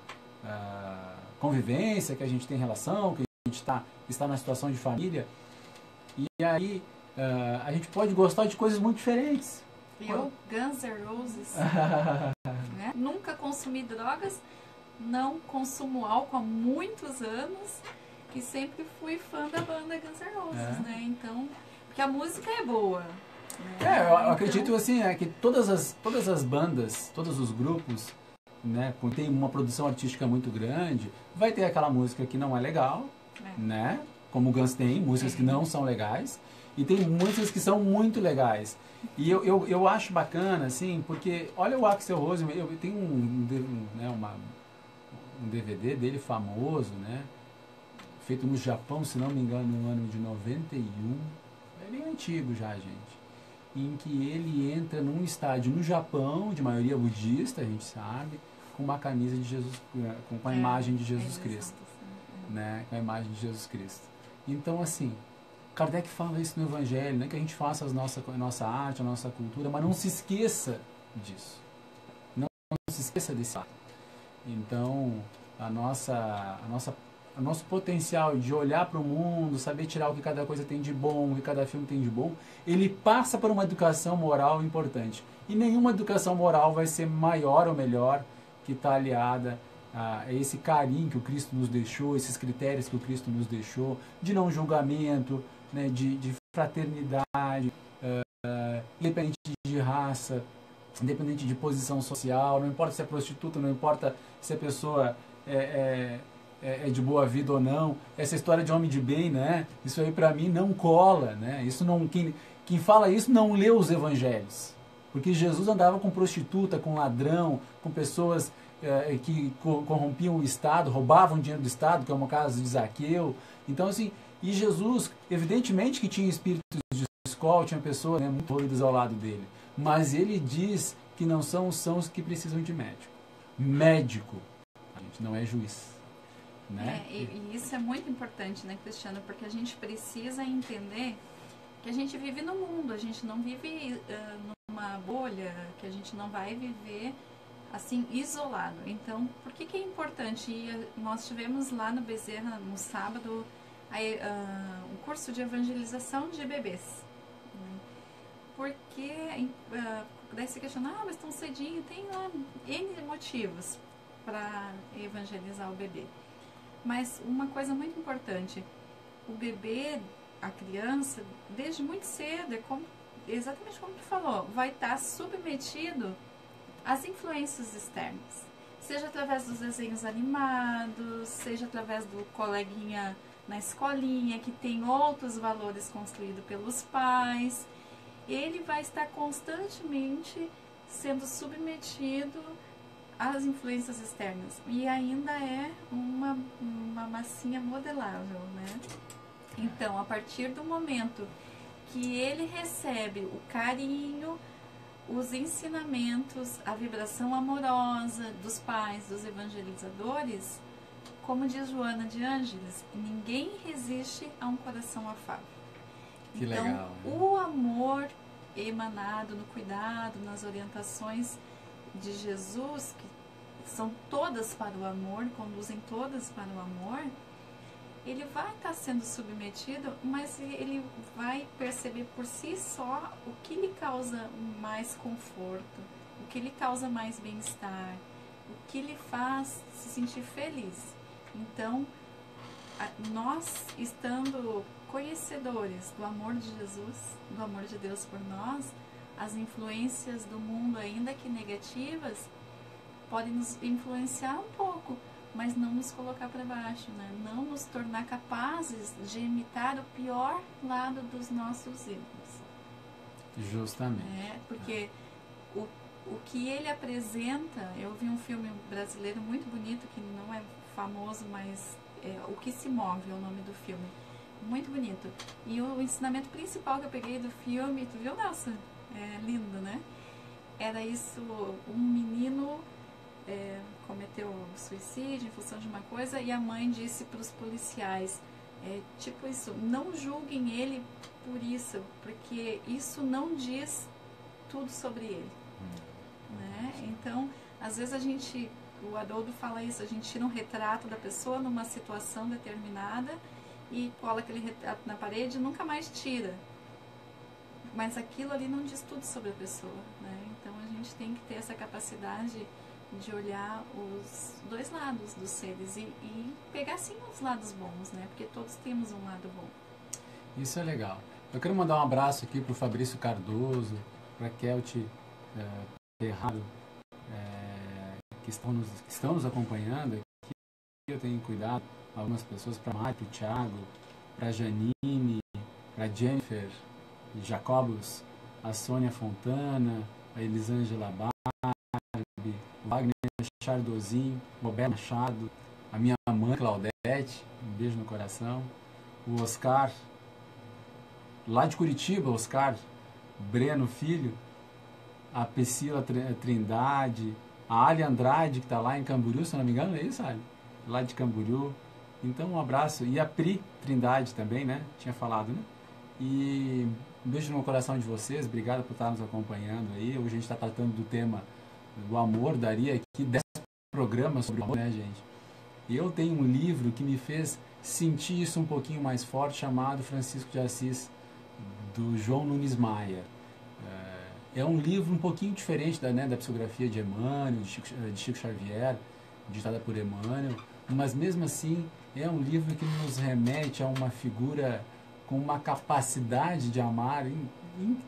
Speaker 1: convivência, que a gente tem relação, que a gente está na situação de família. E aí a gente pode gostar de coisas muito diferentes.
Speaker 2: Eu, Guns N' Roses, né? Nunca consumi drogas, não consumo álcool há muitos anos e sempre fui fã da banda Guns N' Roses, né? Então, porque a música é boa. Né?
Speaker 1: Eu acredito assim, que todas as bandas, todos os grupos, né, tem uma produção artística muito grande, vai ter aquela música que não é legal, né? Como o Guns tem, músicas que não são legais, e tem músicas que são muito legais. E eu acho bacana, assim, porque olha o Axl Rose, eu tenho um DVD dele famoso, né? Feito no Japão, se não me engano, no ano de 91. É bem antigo já, gente. Em que ele entra num estádio no Japão, de maioria budista, a gente sabe, com uma camisa de Jesus, com a imagem de Jesus Cristo. Né? Com a imagem de Jesus Cristo. Então, assim, Kardec fala isso no Evangelho, né? Que a gente faça a nossa arte, a nossa cultura, mas não se esqueça disso. Não se esqueça desse ato. Então, o nosso potencial de olhar para o mundo, saber tirar o que cada coisa tem de bom, o que cada filme tem de bom, ele passa por uma educação moral importante. E nenhuma educação moral vai ser maior ou melhor que está aliada a esse carinho que o Cristo nos deixou, esses critérios que o Cristo nos deixou, de não julgamento, né, de fraternidade, independente de raça, independente de posição social, não importa se é prostituta, não importa se a pessoa é de boa vida ou não. Essa história de homem de bem, né? Isso aí para mim não cola, né? Isso não, quem fala isso não lê os evangelhos, porque Jesus andava com prostituta, com ladrão, com pessoas que corrompiam o Estado, roubavam dinheiro do Estado, que é uma caso de Zaqueu. Então, assim, e Jesus, evidentemente que tinha espíritos de escola, tinha pessoas, né, muito doidas ao lado dele, mas ele diz que não são os sãos que precisam de médico. Médico, a gente não é juiz. Né?
Speaker 2: E isso é muito importante, né, Cristiano? Porque a gente precisa entender que a gente vive no mundo, a gente não vive numa bolha, que a gente não vai viver assim, isolado. Então, por que é importante? Nós tivemos lá no Bezerra, no sábado, um curso de evangelização de bebês. Né? Porque daí se questiona, mas tão cedinho, tem lá N motivos para evangelizar o bebê. Mas uma coisa muito importante, o bebê, a criança, desde muito cedo, exatamente como tu falou, vai estar submetido às influências externas. Seja através dos desenhos animados, seja através do coleguinha na escolinha, que tem outros valores construídos pelos pais. Ele vai estar constantemente sendo submetido às influências externas. E ainda é uma massinha modelável, né? Então, a partir do momento que ele recebe o carinho, os ensinamentos, a vibração amorosa dos pais, dos evangelizadores, como diz Joana de Ângeles, ninguém resiste a um coração afável.
Speaker 1: Que
Speaker 2: então,
Speaker 1: legal, né?
Speaker 2: O amor emanado no cuidado, nas orientações de Jesus, que são todas para o amor, conduzem todas para o amor, ele vai estar sendo submetido, mas ele vai perceber por si só o que lhe causa mais conforto, o que lhe causa mais bem-estar, o que lhe faz se sentir feliz. Então, nós, estando conhecedores do amor de Jesus, do amor de Deus por nós, as influências do mundo, ainda que negativas, podem nos influenciar um pouco, mas não nos colocar para baixo, né? Não nos tornar capazes de imitar o pior lado dos nossos erros.
Speaker 1: Justamente.
Speaker 2: Porque o que ele apresenta, eu vi um filme brasileiro muito bonito, que não é famoso, mas O Que Se Move é o nome do filme. Muito bonito. E o ensinamento principal que eu peguei do filme, tu viu, Nelson? É lindo, né? Era isso, um menino cometeu suicídio em função de uma coisa e a mãe disse para os policiais, tipo isso, não julguem ele por isso, porque isso não diz tudo sobre ele. Né? Então, às vezes o Haroldo fala isso, a gente tira um retrato da pessoa numa situação determinada e cola aquele retrato na parede e nunca mais tira. Mas aquilo ali não diz tudo sobre a pessoa. Né? Então, a gente tem que ter essa capacidade de olhar os dois lados dos seres e pegar sim os lados bons, né? Porque todos temos um lado bom. Isso é legal. Eu quero mandar um abraço aqui para o Fabrício Cardoso, para a Kelty Ferraro, que estão nos acompanhando aqui. Eu tenho cuidado, algumas pessoas, para a Mari, para o Thiago, para a Janine, para a Jennifer Jacobus, a Sônia Fontana, a Elisângela Barbie, o Wagner Chardozin, o Roberto Machado, a minha mãe Claudete, um beijo no coração, o Oscar, lá de Curitiba, Oscar Breno Filho, a Priscila Trindade, a Ali Andrade, que está lá em Camboriú, se não me engano, é isso, Ali? Lá de Camboriú. Então, um abraço. E a Pri Trindade também, né? Tinha falado, né? E um beijo no coração de vocês. Obrigado por estar nos acompanhando aí. Hoje a gente está tratando do tema do amor. Daria aqui 10 programas sobre o amor, né, gente? E eu tenho um livro que me fez sentir isso um pouquinho mais forte, chamado Francisco de Assis, do João Nunes Maia. É um livro um pouquinho diferente da psicografia de Emmanuel, de Chico Xavier, ditada por Emmanuel, mas mesmo assim é um livro que nos remete a uma figura com uma capacidade de amar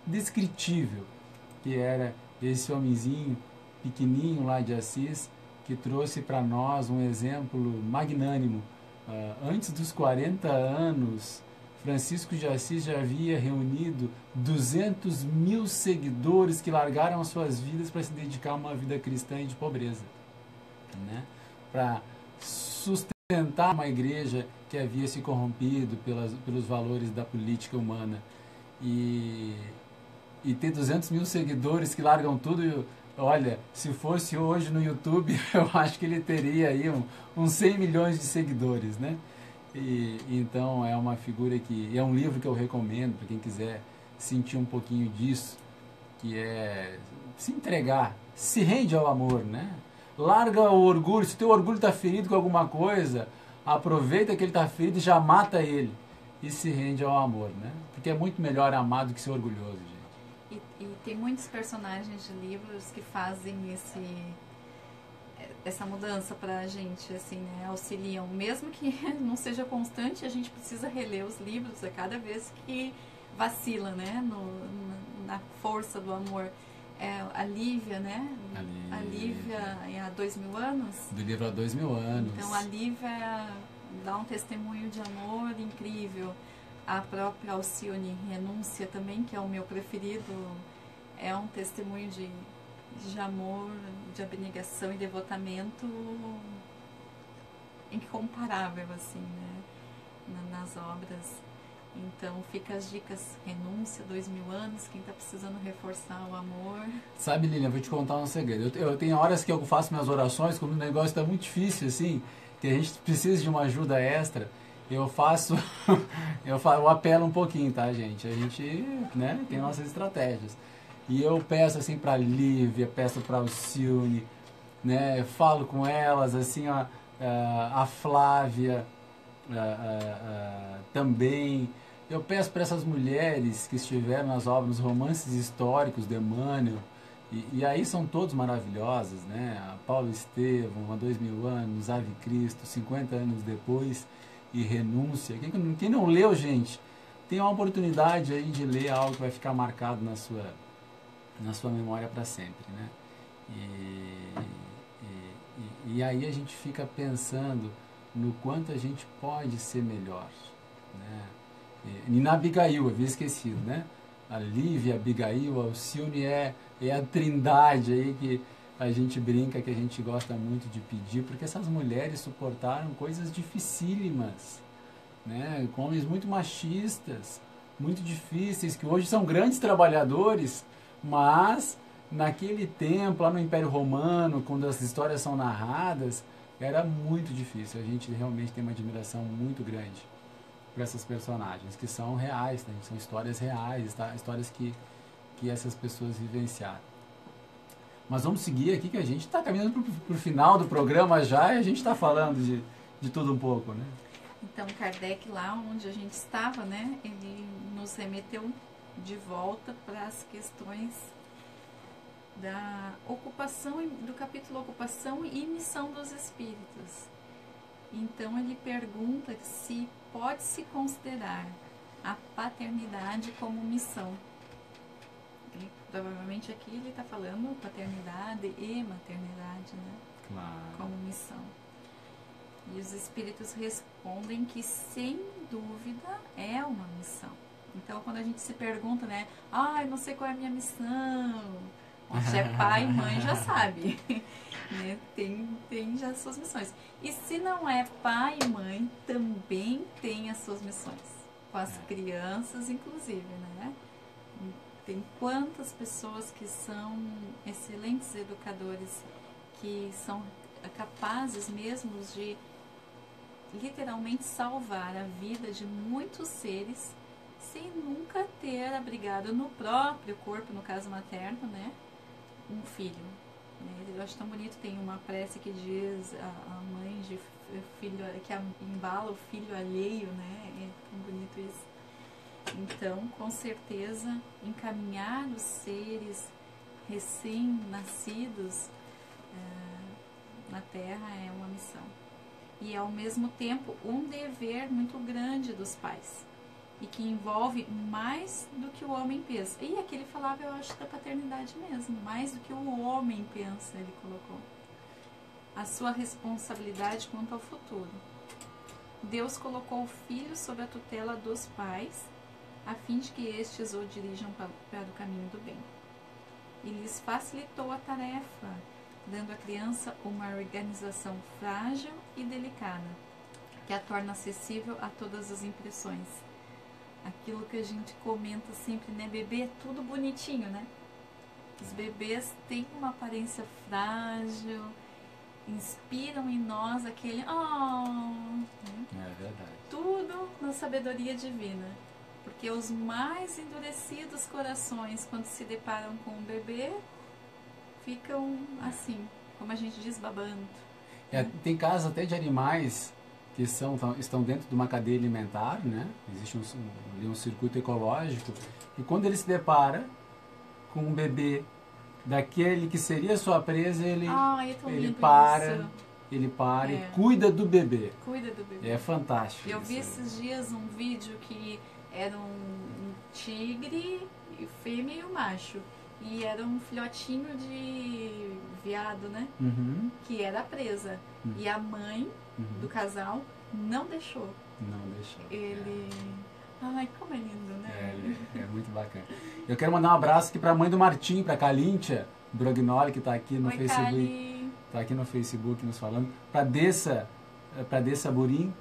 Speaker 2: indescritível, que era esse homenzinho pequenininho lá de Assis, que trouxe para nós um exemplo magnânimo. Antes dos 40 anos, Francisco de Assis já havia reunido 200 mil seguidores que largaram as suas vidas para se dedicar a uma vida cristã e de pobreza, né? Para sustentar uma igreja que havia se corrompido pelos valores da política humana. E ter 200 mil seguidores que largam tudo, olha, se fosse hoje no YouTube, eu acho que ele teria aí uns 100 milhões de seguidores, né? Então é uma figura é um livro que eu recomendo para quem quiser sentir um pouquinho disso, que é se entregar, se rende ao amor, né? Larga o orgulho. Se o teu orgulho está ferido com alguma coisa, aproveita que ele está ferido e já mata ele e se rende ao amor, né? Porque é muito melhor amar do que ser orgulhoso, gente. E tem muitos personagens de livros que fazem essa mudança pra gente, assim, né, auxiliam, mesmo que não seja constante, a gente precisa reler os livros a cada vez que vacila, né, na força do amor. A Lívia, né, a Lívia há 2000 anos. Do livro Há 2000 anos. Então a Lívia dá um testemunho de amor incrível. A própria Alcione Renúncia também, que é o meu preferido, é um testemunho de amor, de abnegação e devotamento incomparável, assim, né, nas obras. Então, fica as dicas: Renúncia, 2000 anos, quem está precisando reforçar o amor. Sabe, Lilian, vou te contar um segredo. Eu tenho horas que eu faço minhas orações, quando o negócio está muito difícil, assim, que a gente precisa de uma ajuda extra, eu apelo um pouquinho, tá, gente? A gente, né, tem nossas estratégias. E eu peço assim para a Lívia, peço para a Alcione, né, falo com elas, assim, ó, a Flávia também. Eu peço para essas mulheres que estiveram nas obras, nos romances históricos de Emmanuel, e aí são todos maravilhosos, né? A Paulo Estevam, há 2000 anos, Ave Cristo, 50 anos depois, e Renúncia. Quem não leu, gente, tem uma oportunidade aí de ler algo que vai ficar marcado na sua memória para sempre, né? E aí a gente fica pensando no quanto a gente pode ser melhor, né? E na Abigail, eu havia esquecido, né? A Lívia, a Abigail, a Alcione é a trindade aí que a gente brinca, que a gente gosta muito de pedir, porque essas mulheres suportaram coisas dificílimas, né? Com homens muito machistas, muito difíceis, que hoje são grandes trabalhadores, mas naquele tempo, lá no Império Romano, quando as histórias são narradas, era muito difícil. A gente realmente tem uma admiração muito grande por essas personagens, que são reais, né? São histórias reais, tá? Histórias que
Speaker 1: que essas pessoas vivenciaram. Mas vamos seguir aqui, que a gente está caminhando para o final do programa já, e a gente está falando de tudo um pouco, né?
Speaker 2: Então, Kardec, lá onde a gente estava, né, ele nos remeteu de volta para as questões da ocupação, do capítulo Ocupação e Missão dos Espíritos. Então, ele pergunta se pode-se considerar a paternidade como missão. E, provavelmente aqui ele está falando paternidade e maternidade, né?
Speaker 1: Claro.
Speaker 2: Como missão. E os espíritos respondem que, sem dúvida, é uma missão. Então, quando a gente se pergunta, né? Eu não sei qual é a minha missão. Bom, se é pai e mãe, já sabe. Né? Tem já as suas missões. E se não é pai e mãe, também tem as suas missões. Com as crianças, inclusive, né? Tem quantas pessoas que são excelentes educadores, que são capazes mesmo de literalmente salvar a vida de muitos seres sem nunca ter abrigado no próprio corpo, no caso materno, né, um filho. Eu acho tão bonito, tem uma prece que diz a mãe de filho, que embala o filho alheio, né, é tão bonito isso. Então, com certeza, encaminhar os seres recém-nascidos na Terra é uma missão. E, ao mesmo tempo, um dever muito grande dos pais. E que envolve mais do que o homem pensa. E aqui ele falava, eu acho, da paternidade mesmo. Mais do que o homem pensa, ele colocou. A sua responsabilidade quanto ao futuro. Deus colocou o filho sob a tutela dos pais, a fim de que estes o dirijam para o caminho do bem. E lhes facilitou a tarefa, dando à criança uma organização frágil e delicada, que a torna acessível a todas as impressões. Aquilo que a gente comenta sempre, né? Bebê é tudo bonitinho, né? Os bebês têm uma aparência frágil, inspiram em nós aquele...
Speaker 1: É verdade.
Speaker 2: Tudo na sabedoria divina. Porque os mais endurecidos corações, quando se deparam com um bebê, ficam assim, como a gente diz, babando.
Speaker 1: Tem casos até de animais que estão dentro de uma cadeia alimentar, né? Existe um circuito ecológico, e quando ele se depara com um bebê daquele que seria sua presa, ele para e cuida do bebê.
Speaker 2: Cuida do bebê.
Speaker 1: É fantástico.
Speaker 2: Eu vi esses dias um vídeo que era um tigre, fêmea e um macho. E era um filhotinho de veado, né?
Speaker 1: Uhum.
Speaker 2: Que era a presa.
Speaker 1: Uhum.
Speaker 2: E a mãe do casal não deixou.
Speaker 1: Não deixou.
Speaker 2: Ele... Ai, como é lindo, né?
Speaker 1: É muito bacana. Eu quero mandar um abraço aqui para a mãe do Martim, para a Calíntia Brognoli, que está aqui no Facebook. Está aqui no Facebook nos falando. Para Dessa Burim,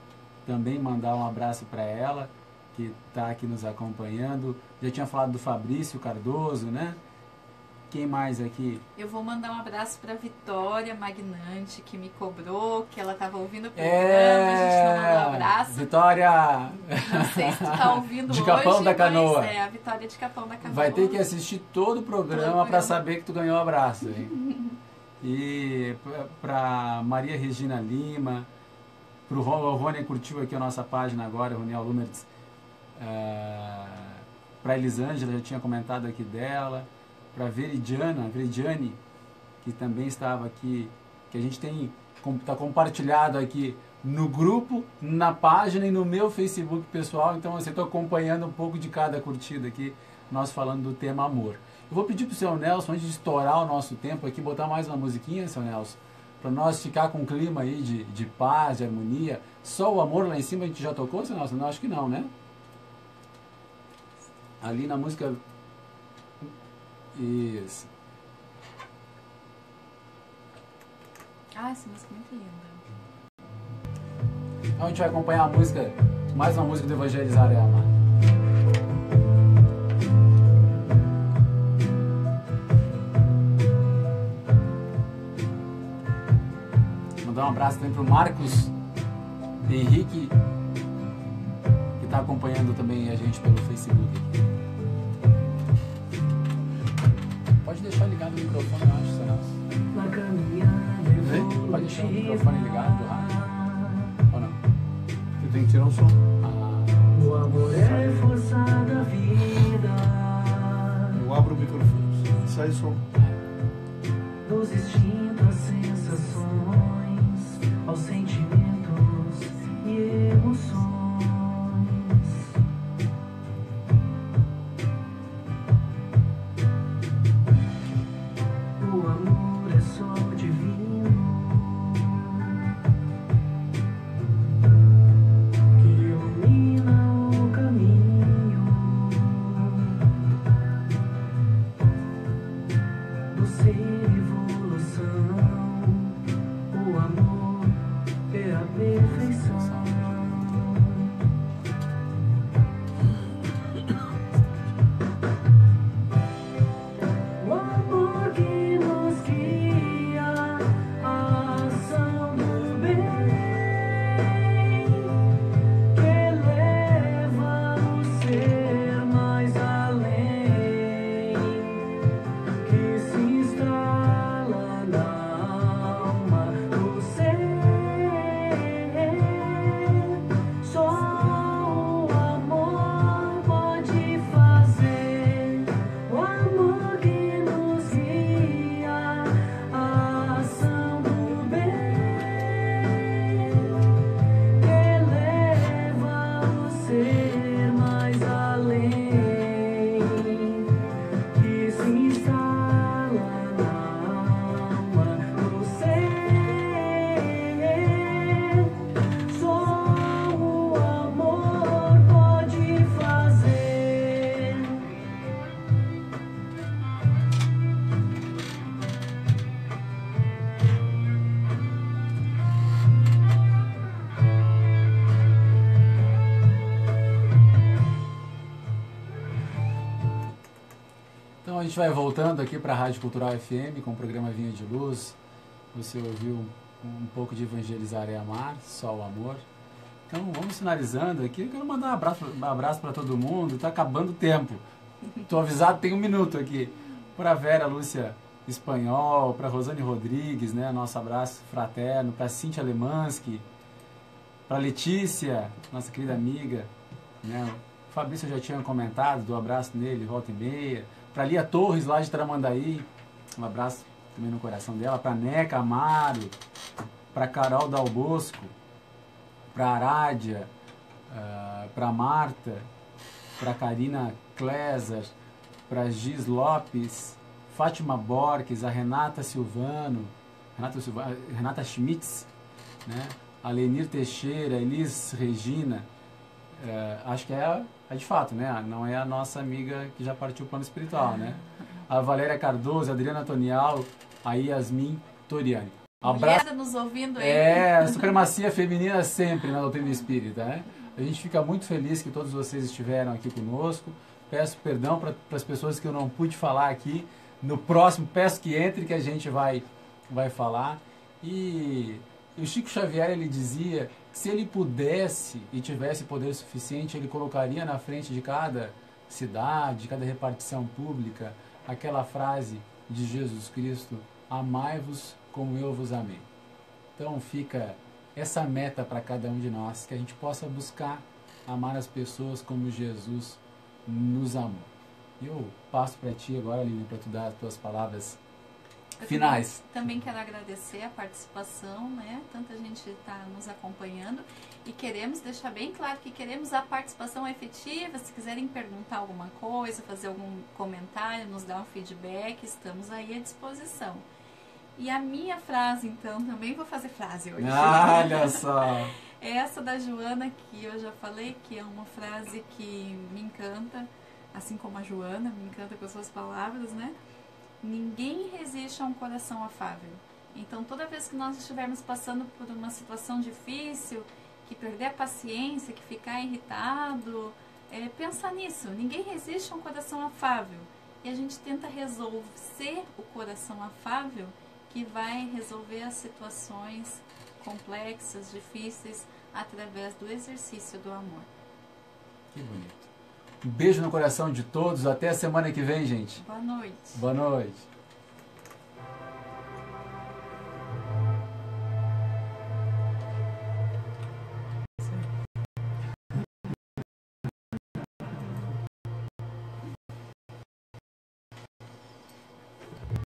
Speaker 1: também mandar um abraço para ela, que está aqui nos acompanhando. Já tinha falado do Fabrício Cardoso, né? Quem mais aqui?
Speaker 2: Eu vou mandar um abraço para Vitória Magnante, que me cobrou, que ela estava ouvindo o programa, a gente não mandou um abraço.
Speaker 1: Vitória!
Speaker 2: Não sei se tu tá ouvindo
Speaker 1: de
Speaker 2: hoje,
Speaker 1: Capão da Canoa.
Speaker 2: Mas a Vitória de Capão da Canoa.
Speaker 1: Vai ter que assistir todo o programa para saber que tu ganhou um abraço, hein? E para Maria Regina Lima, para o Rony, curtiu aqui a nossa página agora, o Roniel Lumertz. Para a Elisângela, já tinha comentado aqui dela. Para a Veridiane, que também estava aqui, que a gente está compartilhado aqui no grupo, na página e no meu Facebook pessoal. Então, você está acompanhando um pouco de cada curtida aqui, nós falando do tema amor. Eu vou pedir para o seu Nelson, antes de estourar o nosso tempo aqui, botar mais uma musiquinha, seu Nelson, para nós ficar com um clima aí de paz, de harmonia. Só o amor lá em cima a gente já tocou, seu Nelson? Não, acho que não, né? Ali na música... Isso.
Speaker 2: Essa música é muito linda.
Speaker 1: Então a gente vai acompanhar a música, mais uma música do Evangelizar é Amar. Mandar um abraço também para o Marcos Henrique, que está acompanhando também a gente pelo Facebook. deixar ligado o microfone, eu acho, será? Tu pode deixar o microfone ligado do rádio? Ou não?
Speaker 4: Tu tem que tirar o som.
Speaker 3: O amor é força da vida.
Speaker 4: Eu abro o microfone. Sai o som.
Speaker 3: Dos instintos, sensações, aos sentimentos e emoções. O amor é só divino, que ilumina o caminho do ser evolução. O amor é a perfeição. O amor que nos guia, a ação do bem, que leva o ser mais além, que se instala na alma do ser. Só o amor pode fazer. O amor que nos guia, a ação do bem, que leva o ser mais além, que se instala na alma do ser. Só o amor pode fazer.
Speaker 1: Então a gente vai voltando aqui para a Rádio Cultural FM com o programa Vinha de Luz. Você ouviu um pouco de Evangelizar é Amar, Só o Amor. Então vamos finalizando aqui. Eu quero mandar um abraço para todo mundo. Está acabando o tempo. Estou avisado, tem um minuto aqui. Para a Vera Lúcia Espanhol, para Rosane Rodrigues, né? Nosso abraço fraterno. Para Cíntia Lemansky, para Letícia, nossa querida amiga, né? O Fabrício já tinha comentado do abraço nele, volta e meia. Para Lia Torres, lá de Tramandaí, um abraço também no coração dela. Para Neca Amaro, para Carol Dal Bosco, para Arádia, para Marta, para Karina Kleser, para Gis Lopes, Fátima Borges, a Renata Schmitz, né? A Lenir Teixeira, Elis Regina, acho que é de fato, né? Não é a nossa amiga que já partiu o plano espiritual, né? A Valéria Cardoso, a Adriana Tonial, a Yasmin Toriani.
Speaker 2: Mulher nos ouvindo aí.
Speaker 1: A supremacia feminina sempre na doutrina espírita, né? A gente fica muito feliz que todos vocês estiveram aqui conosco. Peço perdão para as pessoas que eu não pude falar aqui. No próximo, peço que entre, que a gente vai falar. E o Chico Xavier, ele dizia que se ele pudesse e tivesse poder suficiente, ele colocaria na frente de cada cidade, de cada repartição pública, aquela frase de Jesus Cristo: amai-vos como eu vos amei. Então fica essa meta para cada um de nós, que a gente possa buscar amar as pessoas como Jesus nos amou. Eu passo para ti agora, Lilian, para tu dar as tuas palavras finais.
Speaker 2: Também quero agradecer a participação, né? Tanta gente está nos acompanhando e queremos deixar bem claro que queremos a participação efetiva. Se quiserem perguntar alguma coisa, fazer algum comentário, nos dar um feedback, estamos aí à disposição. E a minha frase, então, também vou fazer frase hoje.
Speaker 1: Olha só!
Speaker 2: É essa da Joana, que eu já falei, que é uma frase que me encanta, assim como a Joana, me encanta com as suas palavras, né? Ninguém resiste a um coração afável. Então, toda vez que nós estivermos passando por uma situação difícil, que perder a paciência, que ficar irritado, pensar nisso. Ninguém resiste a um coração afável. E a gente tenta resolver o coração afável, que vai resolver as situações complexas, difíceis, através do exercício do amor.
Speaker 1: Que bonito. Um beijo no coração de todos. Até a semana que vem, gente.
Speaker 2: Boa noite.
Speaker 1: Boa noite.